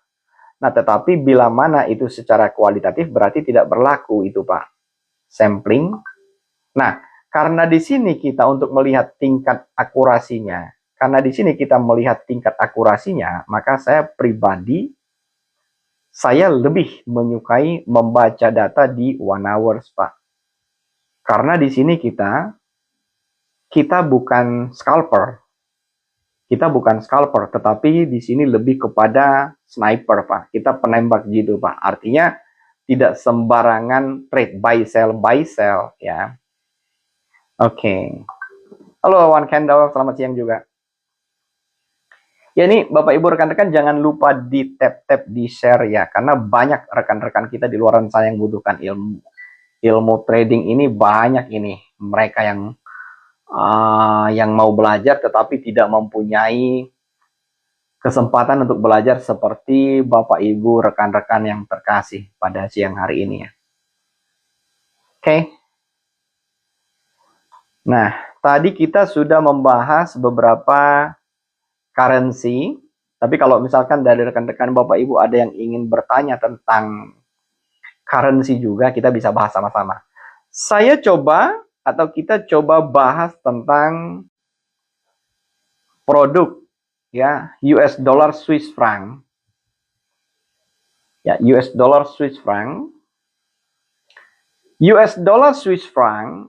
Speaker 1: Nah, tetapi bila mana itu secara kualitatif berarti tidak berlaku itu, Pak. Sampling. Nah, karena di sini kita untuk melihat tingkat akurasinya, maka saya pribadi saya lebih menyukai membaca data di 1 hours, Pak. Karena di sini kita bukan scalper. Tetapi di sini lebih kepada sniper, Pak. Kita penembak gitu, Pak. Artinya tidak sembarangan trade buy sell ya. Oke. Halo One Candle, selamat siang juga. Ya, ini Bapak Ibu rekan-rekan jangan lupa di tap-tap di share ya, karena banyak rekan-rekan kita di luar sana yang butuhkan ilmu trading ini, banyak ini mereka yang mau belajar tetapi tidak mempunyai kesempatan untuk belajar seperti Bapak Ibu rekan-rekan yang terkasih pada siang hari ini ya. Oke. Nah, tadi kita sudah membahas beberapa currency, tapi kalau misalkan dari rekan-rekan Bapak Ibu ada yang ingin bertanya tentang currency juga, kita bisa bahas sama-sama. Kita coba bahas tentang produk ya, US dollar Swiss franc. Ya, US dollar Swiss franc. US dollar Swiss franc.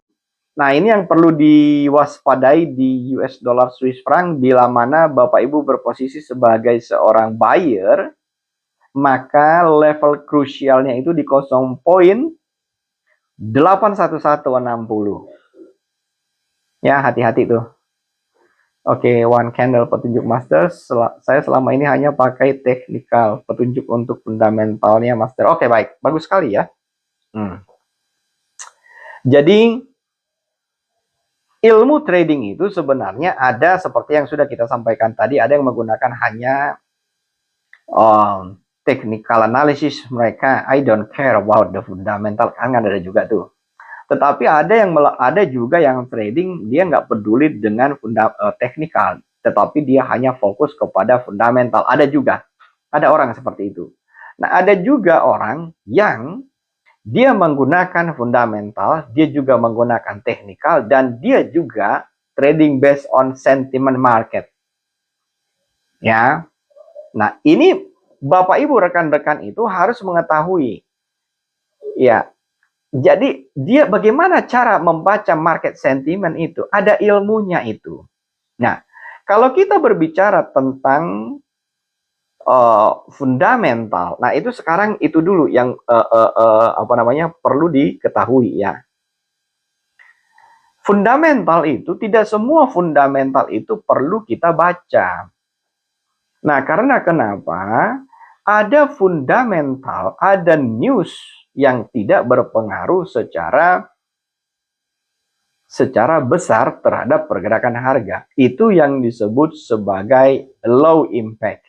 Speaker 1: Nah, ini yang perlu diwaspadai di US dollar Swiss franc bila mana Bapak Ibu berposisi sebagai seorang buyer, maka level krusialnya itu di 0.81160. Ya, hati-hati tuh. Oke, One Candle petunjuk master. Saya selama ini hanya pakai technical, petunjuk untuk fundamentalnya master. Oke, baik. Bagus sekali ya. Jadi ilmu trading itu sebenarnya ada seperti yang sudah kita sampaikan tadi, ada yang menggunakan hanya technical analysis mereka. I don't care about the fundamental, kan ada juga tuh. Tetapi ada juga yang trading dia nggak peduli dengan technical, tetapi dia hanya fokus kepada fundamental. Ada juga, ada orang seperti itu. Nah, ada juga orang yang dia menggunakan fundamental, dia juga menggunakan technical, dan dia juga trading based on sentiment market. Ya, nah ini Bapak Ibu rekan-rekan itu harus mengetahui, ya. Jadi dia bagaimana cara membaca market sentiment itu? Ada ilmunya itu. Nah, kalau kita berbicara tentang fundamental, nah itu sekarang itu dulu yang perlu diketahui ya. Fundamental itu tidak semua fundamental itu perlu kita baca. Nah, karena kenapa? Ada fundamental, ada news yang tidak berpengaruh secara besar terhadap pergerakan harga. Itu yang disebut sebagai low impact.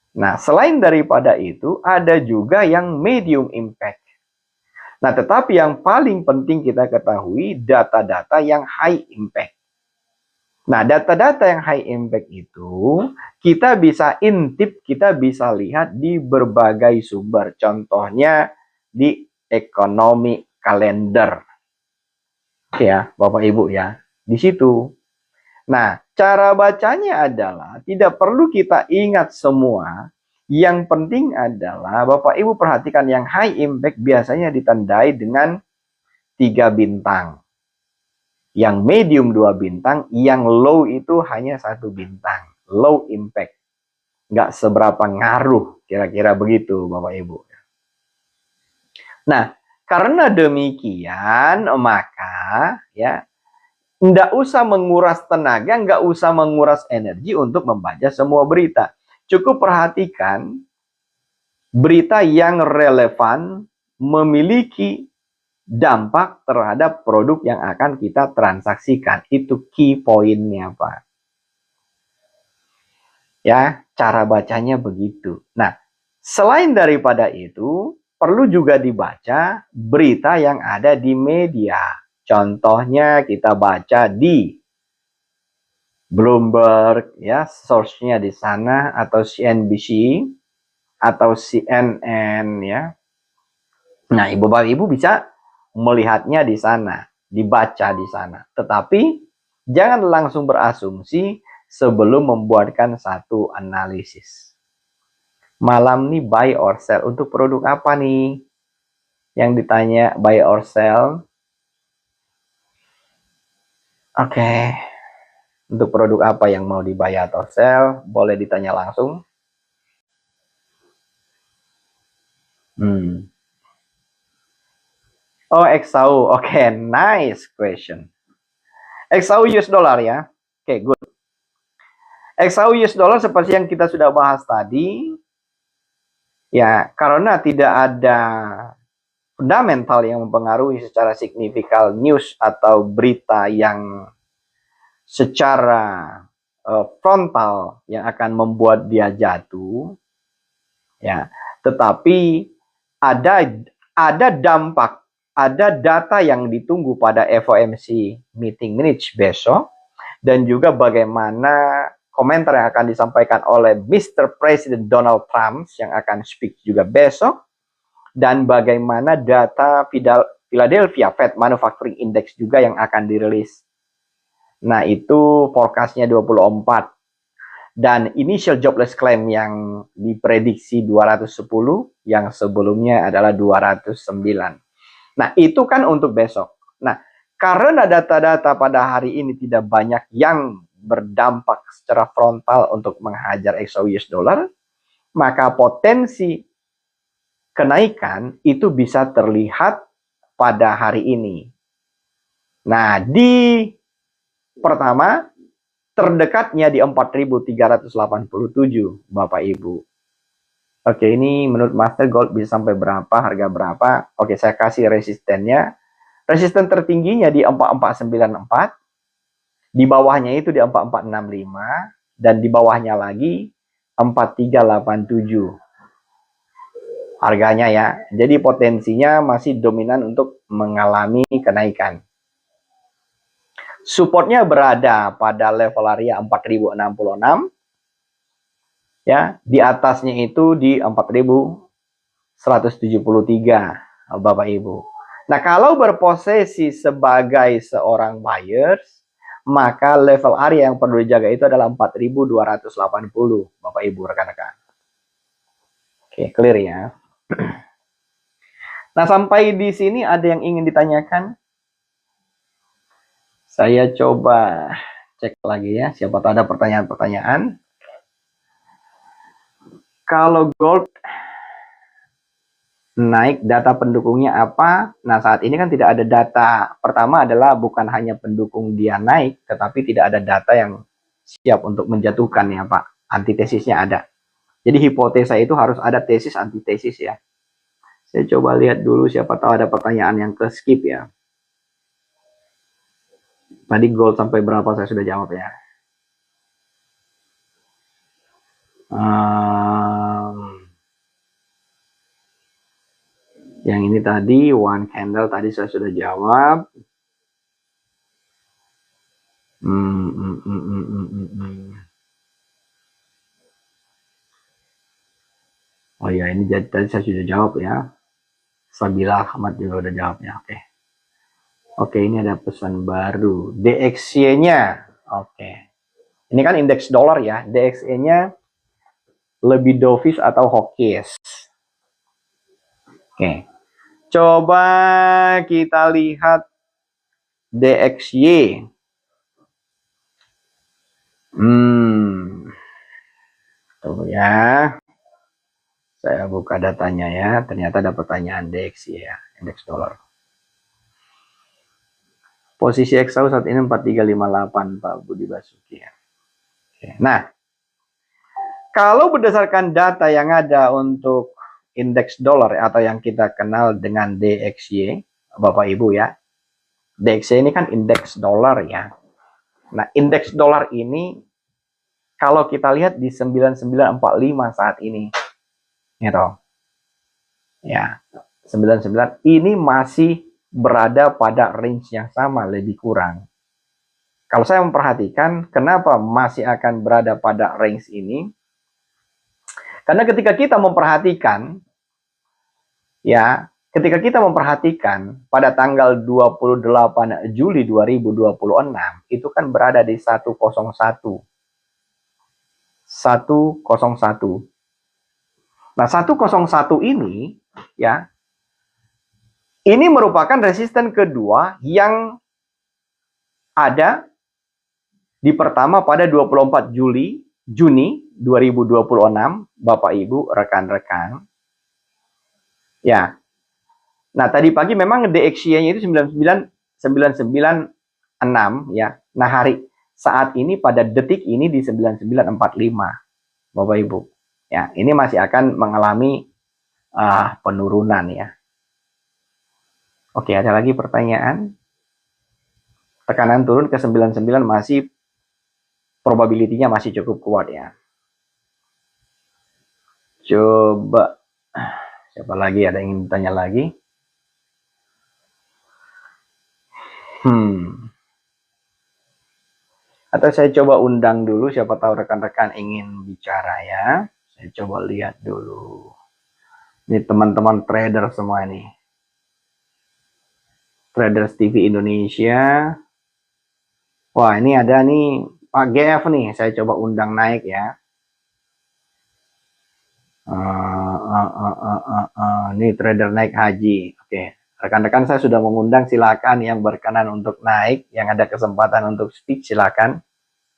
Speaker 1: Nah, selain daripada itu, ada juga yang medium impact. Nah, tetapi yang paling penting kita ketahui data-data yang high impact. Nah, data-data yang high impact itu kita bisa intip, kita bisa lihat di berbagai sumber. Contohnya di ekonomi kalender. Ya, Bapak Ibu ya. Di situ. Nah, cara bacanya adalah tidak perlu kita ingat semua. Yang penting adalah Bapak Ibu perhatikan yang high impact biasanya ditandai dengan 3 bintang. Yang medium 2 bintang, yang low itu hanya 1 bintang. Low impact. Nggak seberapa ngaruh, kira-kira begitu Bapak Ibu. Nah, karena demikian, maka ya nggak usah menguras tenaga, nggak usah menguras energi untuk membaca semua berita. Cukup perhatikan berita yang relevan, memiliki dampak terhadap produk yang akan kita transaksikan. Itu key poinnya, Pak. Ya, cara bacanya begitu. Nah, selain daripada itu, perlu juga dibaca berita yang ada di media. Contohnya kita baca di Bloomberg, ya, source-nya di sana, atau CNBC, atau CNN, ya. Nah, Ibu bisa melihatnya di sana, dibaca di sana. Tetapi jangan langsung berasumsi sebelum membuatkan satu analisis. Malam nih buy or sell untuk produk apa nih? Yang ditanya buy or sell. Oke. Untuk produk apa yang mau dibuy atau sell? Boleh ditanya langsung. Oh, XAU. Oke, nice question. XAU US dollar ya. Oke, good. XAU US dollar seperti yang kita sudah bahas tadi, ya, karena tidak ada fundamental yang mempengaruhi secara signifikan news atau berita yang secara frontal yang akan membuat dia jatuh, ya. Tetapi ada dampak, ada data yang ditunggu pada FOMC meeting minutes besok, dan juga bagaimana komentar yang akan disampaikan oleh Mr. President Donald Trump yang akan speak juga besok, dan bagaimana data Philadelphia Fed Manufacturing Index juga yang akan dirilis. Nah, itu forecast-nya 24. Dan initial jobless claim yang diprediksi 210, yang sebelumnya adalah 209. Nah, itu kan untuk besok. Nah, karena data-data pada hari ini tidak banyak yang berdampak secara frontal untuk menghajar XAU US dollar, maka potensi kenaikan itu bisa terlihat pada hari ini. Nah, di pertama, terdekatnya di 4.387, Bapak Ibu. Oke, ini menurut Master Gold bisa sampai berapa, harga berapa? Oke, saya kasih resistennya. Resisten tertingginya di 4494, di bawahnya itu di 4465, dan di bawahnya lagi 4387 harganya ya. Jadi potensinya masih dominan untuk mengalami kenaikan. Supportnya berada pada level area 4066 ya, di atasnya itu di 4173 Bapak Ibu. Nah, kalau berposisi sebagai seorang buyers, maka level area yang perlu dijaga itu adalah 4280 Bapak Ibu rekan-rekan. Oke, clear ya. Nah, sampai di sini ada yang ingin ditanyakan? Saya coba cek lagi ya, siapa tahu ada pertanyaan-pertanyaan. Kalau gold naik, data pendukungnya apa? Nah, saat ini kan tidak ada data. Pertama adalah bukan hanya pendukung dia naik, tetapi tidak ada data yang siap untuk menjatuhkan ya Pak. Antitesisnya ada. Jadi hipotesa itu harus ada tesis antitesis ya. Saya coba lihat dulu siapa tahu ada pertanyaan yang ke skip ya. Tadi gold sampai berapa saya sudah jawab ya. Yang ini tadi one candle tadi saya sudah jawab. Oh ya, ini tadi saya sudah jawab ya. Sabila Ahmad juga udah jawab ya. Oke. Oke, ini ada pesan baru. DXY-nya. Oke. Ini kan indeks dolar ya. DXY-nya lebih dovish atau hawkish. Oke. Coba kita lihat DXY. Tuh ya. Saya buka datanya ya. Ternyata ada pertanyaan DXY ya. Indeks dolar. Posisi XAU saat ini 4358 Pak Budi Basuki ya. Oke. Nah, kalau berdasarkan data yang ada untuk indeks dolar atau yang kita kenal dengan DXY, Bapak Ibu ya. DXY ini kan indeks dolar ya. Nah, indeks dolar ini kalau kita lihat di 9945 saat ini. Gitu. Ya, 99 ini masih berada pada range yang sama, lebih kurang. Kalau saya memperhatikan, kenapa masih akan berada pada range ini? Karena ketika kita memperhatikan, ya, ketika kita memperhatikan pada tanggal 28 Juli 2026, itu kan berada di 101. 101. Nah, 101 ini, ya, ini merupakan resisten kedua yang ada di pertama pada 24 Juni 2026, Bapak Ibu, rekan-rekan. Ya. Nah, tadi pagi memang DXY-nya itu 99996 ya. Nah, saat ini pada detik ini di 9945, Bapak Ibu. Ya, ini masih akan mengalami penurunan ya. Oke, ada lagi pertanyaan? Tekanan turun ke 99 masih probability-nya masih cukup kuat ya. Coba siapa lagi ada yang ingin bertanya lagi? Atau saya coba undang dulu, siapa tahu rekan-rekan ingin bicara ya. Saya coba lihat dulu. Ini teman-teman trader semua ini. Traders TV Indonesia. Wah, ini ada nih Pak GF nih. Saya coba undang naik ya. Ini trader naik haji. Oke. Rekan-rekan saya sudah mengundang, silakan yang berkenan untuk naik, yang ada kesempatan untuk speak silakan.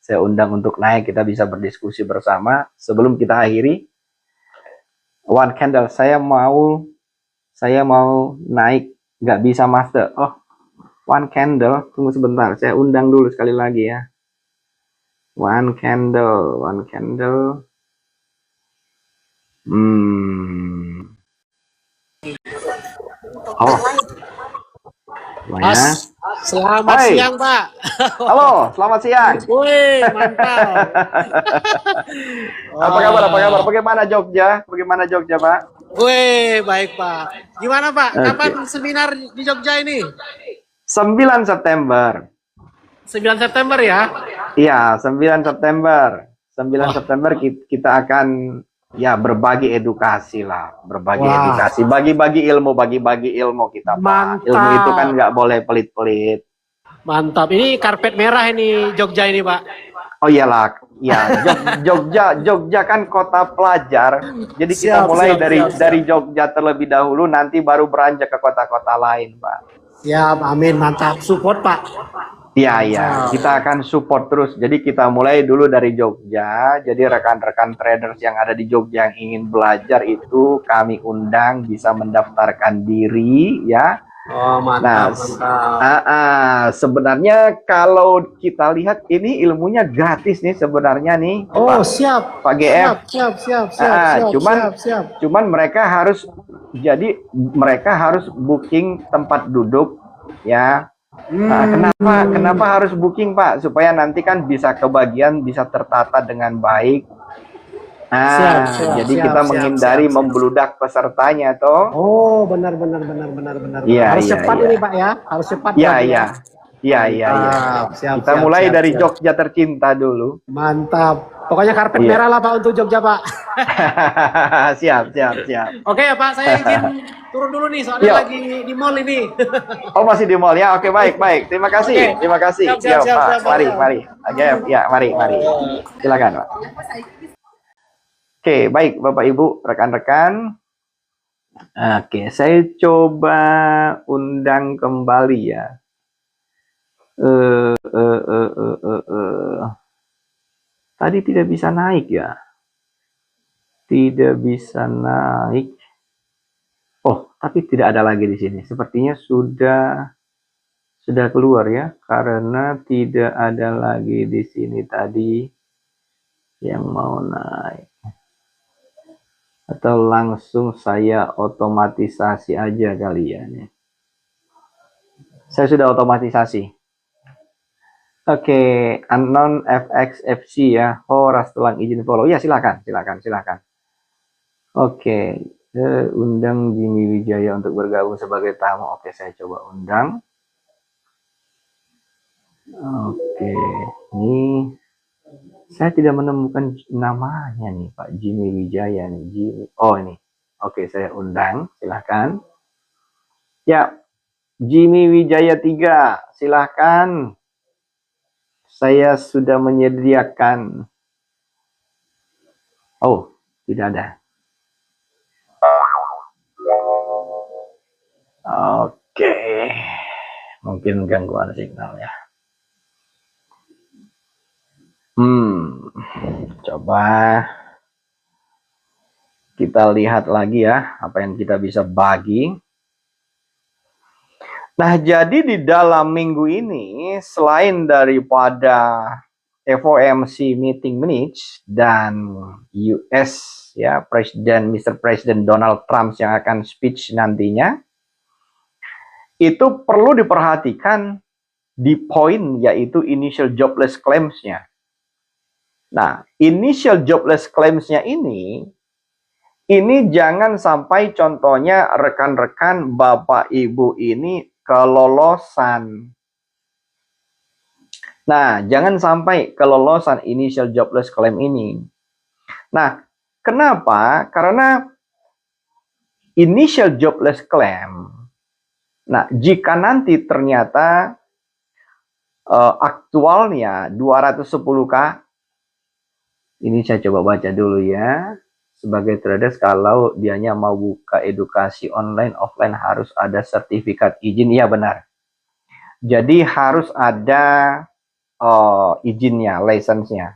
Speaker 1: Saya undang untuk naik, kita bisa berdiskusi bersama. Sebelum kita akhiri, one candle, saya mau naik, nggak bisa master. Oh, one candle, tunggu sebentar, saya undang dulu sekali lagi ya. One candle. Oh, Semuanya.
Speaker 3: Selamat
Speaker 1: Hai,
Speaker 3: siang, Pak.
Speaker 1: halo, selamat siang.
Speaker 3: Wih, mantap.
Speaker 1: Apa kabar? Apa kabar?
Speaker 3: Wah.
Speaker 1: Bagaimana Jogja? Bagaimana Jogja, Pak?
Speaker 3: Wih, baik, Pak. Gimana, Pak?
Speaker 1: Oke.
Speaker 3: Kapan seminar di Jogja ini?
Speaker 1: 9 September.
Speaker 3: 9 September ya?
Speaker 1: Iya, 9 September. 9
Speaker 3: Wah,
Speaker 1: September kita akan ya berbagi edukasi lah, berbagi
Speaker 3: wah.
Speaker 1: edukasi, bagi-bagi ilmu kita, Pak. Ilmu itu kan
Speaker 3: Mantap.
Speaker 1: nggak boleh pelit-pelit.
Speaker 3: Mantap. Ini karpet merah ini Jogja ini, Pak.
Speaker 1: Oh iyalah, ya Jogja kan kota pelajar. Jadi kita
Speaker 3: Siap,
Speaker 1: mulai
Speaker 3: siap,
Speaker 1: dari
Speaker 3: siap, siap.
Speaker 1: dari Jogja terlebih dahulu, nanti baru beranjak ke kota-kota lain, Pak.
Speaker 3: Siap, amin. Mantap. Support, Pak.
Speaker 1: Iya, iya,
Speaker 3: Mantap.
Speaker 1: kita akan support terus. Jadi kita mulai dulu dari Jogja. Jadi rekan-rekan traders yang ada di Jogja yang ingin belajar itu kami undang bisa mendaftarkan diri, ya.
Speaker 3: Oh,
Speaker 1: Nah,
Speaker 3: mantap, mantap.
Speaker 1: sebenarnya kalau kita lihat ini ilmunya gratis nih sebenarnya nih,
Speaker 3: Oh, siap.
Speaker 1: Pak GF.
Speaker 3: Siap.
Speaker 1: Cuman mereka harus booking tempat duduk, ya. Nah, kenapa harus booking, Pak? Supaya nanti kan bisa kebagian, bisa tertata dengan baik. Jadi kita menghindari membludak pesertanya, toh.
Speaker 3: Oh, benar.
Speaker 1: Iya,
Speaker 3: Harus
Speaker 1: iya,
Speaker 3: cepat
Speaker 1: iya.
Speaker 3: ini, Pak ya. Harus cepat.
Speaker 1: Iya,
Speaker 3: Pak,
Speaker 1: iya. Iya.
Speaker 3: Siap,
Speaker 1: Kita mulai dari Jogja tercinta dulu.
Speaker 3: Mantap. Pokoknya karpet
Speaker 1: Iya.
Speaker 3: merah lah, Pak, untuk Jogja, Pak.
Speaker 1: Siap.
Speaker 3: Oke ya, Pak. Saya izin turun dulu nih, soalnya
Speaker 1: Yuk.
Speaker 3: lagi di mall ini.
Speaker 1: Oh, masih di mall ya? Oke, baik. Terima kasih.
Speaker 3: Oke.
Speaker 1: Terima kasih.
Speaker 3: Siap,
Speaker 1: Pak.
Speaker 3: siap.
Speaker 1: Mari. Oke, ya, mari. Silakan, Pak. Oke, baik Bapak Ibu, rekan-rekan. Oke, saya coba undang kembali ya. Tadi tidak bisa naik ya. Tidak bisa naik. Oh, tapi tidak ada lagi di sini. Sepertinya sudah keluar ya, karena tidak ada lagi di sini tadi yang mau naik. Atau langsung saya otomatisasi aja kali ya nih. Saya sudah otomatisasi. Oke, unknown FX FC ya. Horas telah izin follow. Ya, silakan. Oke, undang Jimmy Wijaya untuk bergabung sebagai tamu. Oke, saya coba undang. Oke, ini saya tidak menemukan namanya nih, Pak Jimmy Wijaya nih. Oh, ini. Oke, saya undang. Silahkan. Ya, Jimmy Wijaya 3. Silahkan. Saya sudah menyediakan. Oh, tidak ada. Oke. Mungkin gangguan signal ya. Coba kita lihat lagi ya apa yang kita bisa bagi. Nah, jadi di dalam minggu ini selain daripada FOMC meeting minutes dan US ya Mr. President Donald Trump yang akan speech nantinya, itu perlu diperhatikan di poin yaitu initial jobless claims-nya. Nah, initial jobless claims-nya ini jangan sampai contohnya rekan-rekan Bapak Ibu ini kelolosan. Nah, jangan sampai kelolosan initial jobless claim ini. Nah, kenapa? Karena initial jobless claim, nah jika nanti ternyata aktualnya 210K, ini saya coba baca dulu ya. Sebagai traders, kalau dianya mau buka edukasi online, offline harus ada sertifikat izin. Iya benar. Jadi harus ada izinnya, license-nya.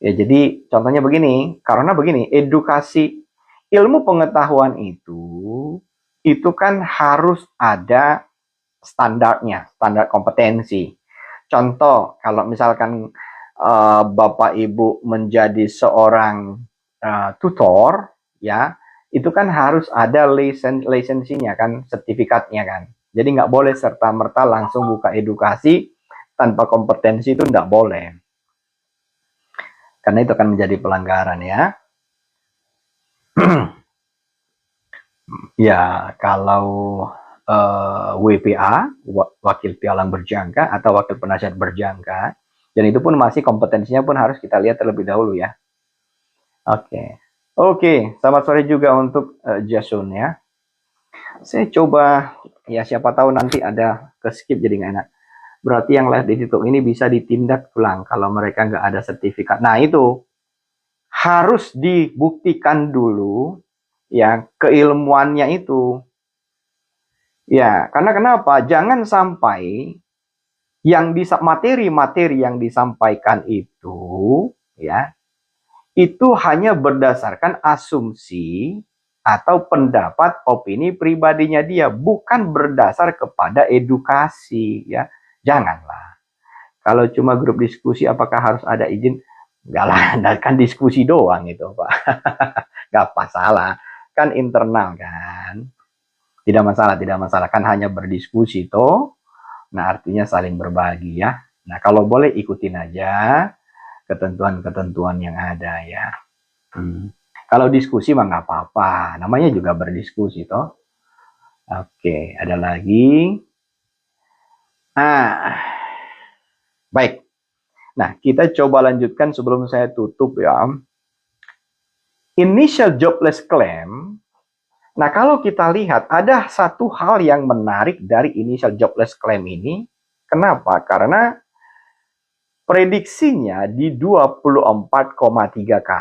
Speaker 1: Ya, jadi contohnya begini, karena begini, edukasi ilmu pengetahuan itu kan harus ada standarnya, standar kompetensi. Contoh, kalau misalkan Bapak Ibu menjadi seorang tutor, ya, itu kan harus ada lisensinya kan, sertifikatnya kan, Jadi nggak boleh serta-merta langsung buka edukasi tanpa kompetensi, itu nggak boleh. Karena itu akan menjadi pelanggaran ya. Ya, kalau WPA, wakil pialang berjangka atau wakil penasihat berjangka, dan itu pun masih kompetensinya pun harus kita lihat terlebih dahulu ya. Oke, selamat sore juga untuk Jason ya. Saya coba, ya siapa tahu nanti ada ke skip jadi nggak enak. Berarti yang live di TikTok ini bisa ditindak ulang kalau mereka nggak ada sertifikat. Nah itu harus dibuktikan dulu ya keilmuannya itu. Ya, karena kenapa? Jangan sampai yang materi-materi yang disampaikan itu ya, itu hanya berdasarkan asumsi atau pendapat opini pribadinya dia, bukan berdasar kepada edukasi ya. Janganlah. Kalau cuma grup diskusi apakah harus ada izin? Enggak lah, kan diskusi doang itu, Pak. Enggak masalah. Kan internal kan. Tidak masalah, tidak masalah. Kan hanya berdiskusi toh. Nah, artinya saling berbagi ya. Nah, kalau boleh ikutin aja ketentuan-ketentuan yang ada ya. Kalau diskusi mah nggak apa-apa. Namanya juga berdiskusi toh. Oke, ada lagi. Baik. Nah, kita coba lanjutkan sebelum saya tutup ya. Initial jobless claim. Nah, kalau kita lihat ada satu hal yang menarik dari initial jobless claim ini. Kenapa? Karena prediksinya di 24,3K.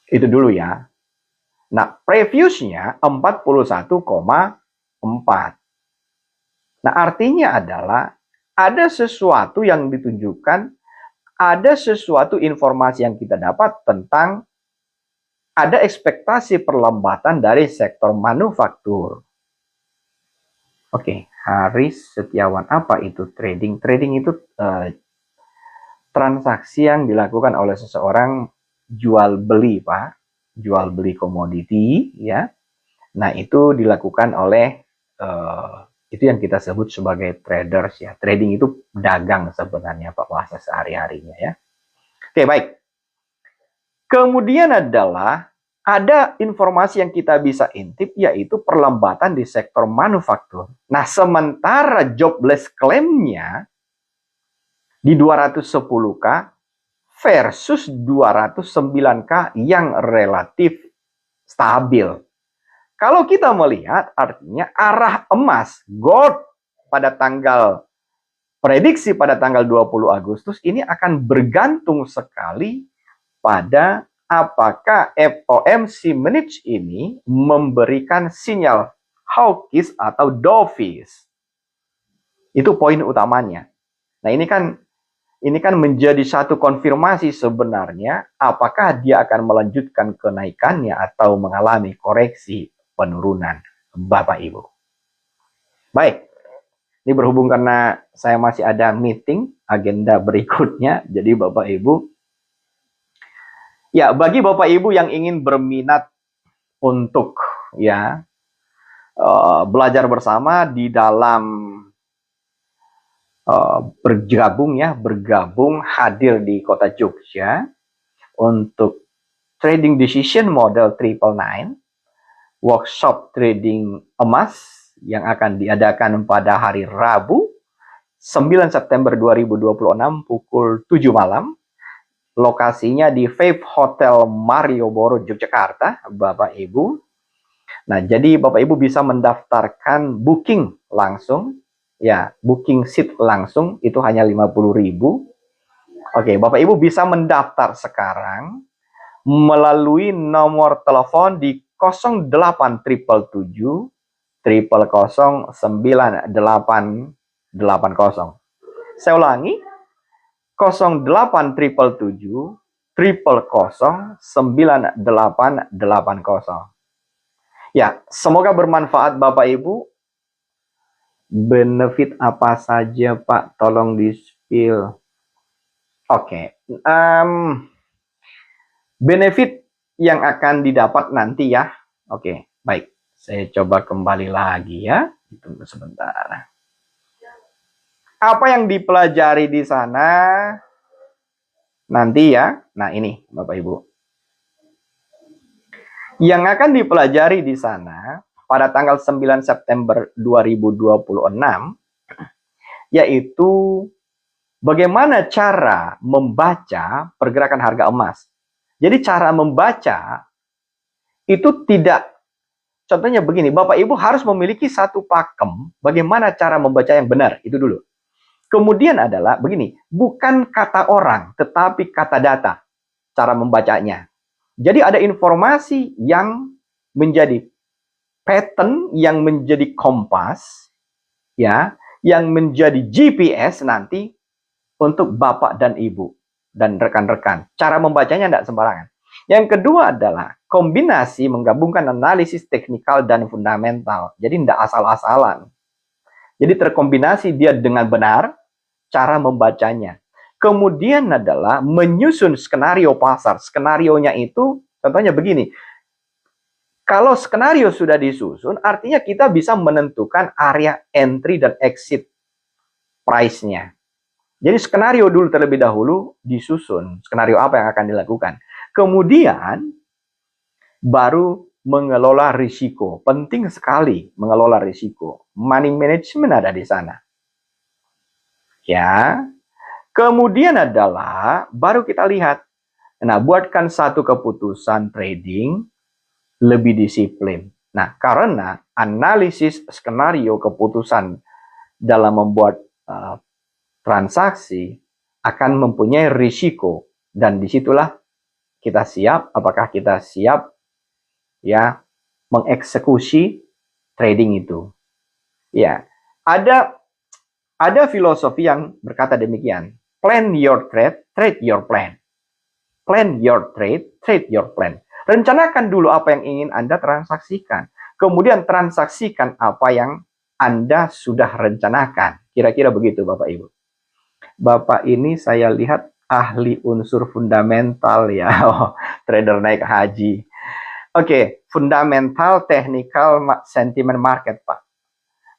Speaker 1: Itu dulu ya. Nah, previousnya 41,4. Nah, artinya adalah ada sesuatu yang ditunjukkan, ada sesuatu informasi yang kita dapat tentang ada ekspektasi perlambatan dari sektor manufaktur. Oke, Haris Setiawan, apa itu trading? Trading itu transaksi yang dilakukan oleh seseorang jual beli, Pak. Jual beli komoditi, ya. Nah, itu dilakukan oleh itu yang kita sebut sebagai traders ya. Trading itu dagang sebenarnya Pak, bahasa sehari-harinya ya. Oke, baik. Kemudian adalah ada informasi yang kita bisa intip, yaitu perlambatan di sektor manufaktur. Nah, sementara jobless claim-nya di 210K versus 209K yang relatif stabil. Kalau kita melihat, artinya arah emas, gold, pada tanggal prediksi pada tanggal 20 Agustus ini akan bergantung sekali pada apakah FOMC minutes ini memberikan sinyal hawkish atau dovish. Itu poin utamanya. Nah, ini kan menjadi satu konfirmasi sebenarnya apakah dia akan melanjutkan kenaikannya atau mengalami koreksi penurunan, Bapak Ibu. Baik. Ini berhubung karena saya masih ada meeting agenda berikutnya, jadi Bapak Ibu, ya bagi Bapak Ibu yang ingin berminat untuk ya belajar bersama di dalam bergabung hadir di Kota Jogja untuk trading decision model 999, workshop trading emas yang akan diadakan pada hari Rabu 9 September 2026 pukul 7 malam. Lokasinya di Vape Hotel Marioboro, Yogyakarta, Bapak Ibu. Nah, jadi Bapak Ibu bisa mendaftarkan booking langsung. Ya, booking seat langsung itu hanya 50.000. Oke, Bapak Ibu bisa mendaftar sekarang melalui nomor telepon di 0877 000 9880. Saya ulangi, 0877 000 9880. Ya, semoga bermanfaat Bapak Ibu. Benefit apa saja Pak? Tolong di-spill. Oke. Benefit yang akan didapat nanti ya. Oke, baik. Saya coba kembali lagi ya. Tunggu sebentar. Apa yang dipelajari di sana nanti ya. Nah ini Bapak Ibu. Yang akan dipelajari di sana pada tanggal 9 September 2026 yaitu bagaimana cara membaca pergerakan harga emas. Jadi cara membaca itu tidak, contohnya begini, Bapak Ibu harus memiliki satu pakem bagaimana cara membaca yang benar, itu dulu. Kemudian adalah begini, bukan kata orang, tetapi kata data, cara membacanya. Jadi ada informasi yang menjadi pattern, yang menjadi kompas, ya, yang menjadi GPS nanti untuk Bapak dan Ibu dan rekan-rekan. Cara membacanya tidak sembarangan. Yang kedua adalah kombinasi menggabungkan analisis teknikal dan fundamental. Jadi tidak asal-asalan. Jadi terkombinasi dia dengan benar cara membacanya. Kemudian adalah menyusun skenario pasar. Skenarionya itu contohnya begini. Kalau skenario sudah disusun, artinya kita bisa menentukan area entry dan exit price-nya. Jadi skenario dulu terlebih dahulu disusun. Skenario apa yang akan dilakukan. Kemudian baru mengelola risiko. Penting sekali mengelola risiko. Money management ada di sana. Ya. Kemudian adalah baru kita lihat. Nah, buatkan satu keputusan trading lebih disiplin. Nah, karena analisis skenario keputusan dalam membuat transaksi akan mempunyai risiko. Dan disitulah kita siap, apakah kita siap ya mengeksekusi trading itu. Ya, ada filosofi yang berkata demikian. Plan your trade, trade your plan. Plan your trade, trade your plan. Rencanakan dulu apa yang ingin Anda transaksikan. Kemudian transaksikan apa yang Anda sudah rencanakan. Kira-kira begitu Bapak Ibu. Bapak ini saya lihat ahli unsur fundamental ya. Oh, trader naik haji. Oke, fundamental, technical, sentiment market Pak.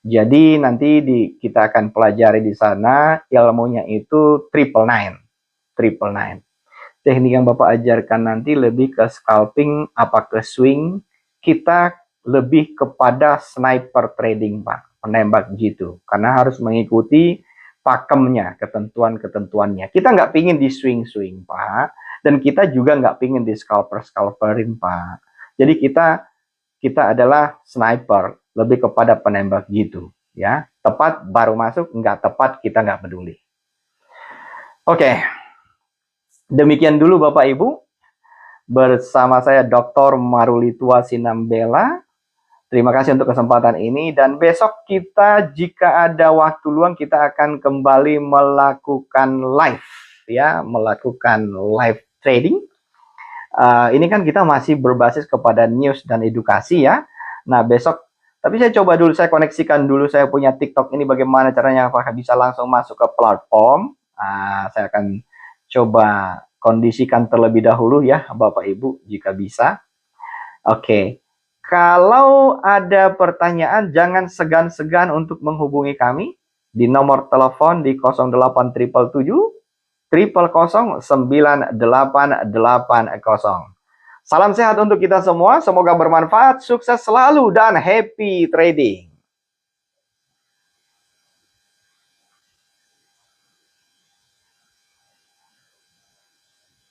Speaker 1: Jadi nanti kita akan pelajari di sana ilmunya itu 999. Teknik yang Bapak ajarkan nanti lebih ke scalping, apa ke swing. Kita lebih kepada sniper trading, Pak. Penembak gitu. Karena harus mengikuti pakemnya, ketentuan-ketentuannya. Kita nggak pingin di swing-swing, Pak. Dan kita juga nggak pingin di scalper-scalperin, Pak. Jadi kita adalah sniper, lebih kepada penembak gitu. Ya, tepat baru masuk, nggak tepat kita nggak peduli. Oke. Demikian dulu Bapak Ibu, bersama saya Dr. Marulitua Sinambela. Terima kasih untuk kesempatan ini, dan besok kita jika ada waktu luang kita akan kembali melakukan live, ya, melakukan live trading. Ini kan kita masih berbasis kepada news dan edukasi ya. Nah besok, tapi saya coba dulu, saya koneksikan dulu saya punya TikTok ini bagaimana caranya, apakah bisa langsung masuk ke platform. Saya akan coba kondisikan terlebih dahulu ya Bapak Ibu jika bisa. Oke. Kalau ada pertanyaan jangan segan-segan untuk menghubungi kami di nomor telepon di 08777 000 9880. Salam sehat untuk kita semua, semoga bermanfaat, sukses selalu dan happy trading.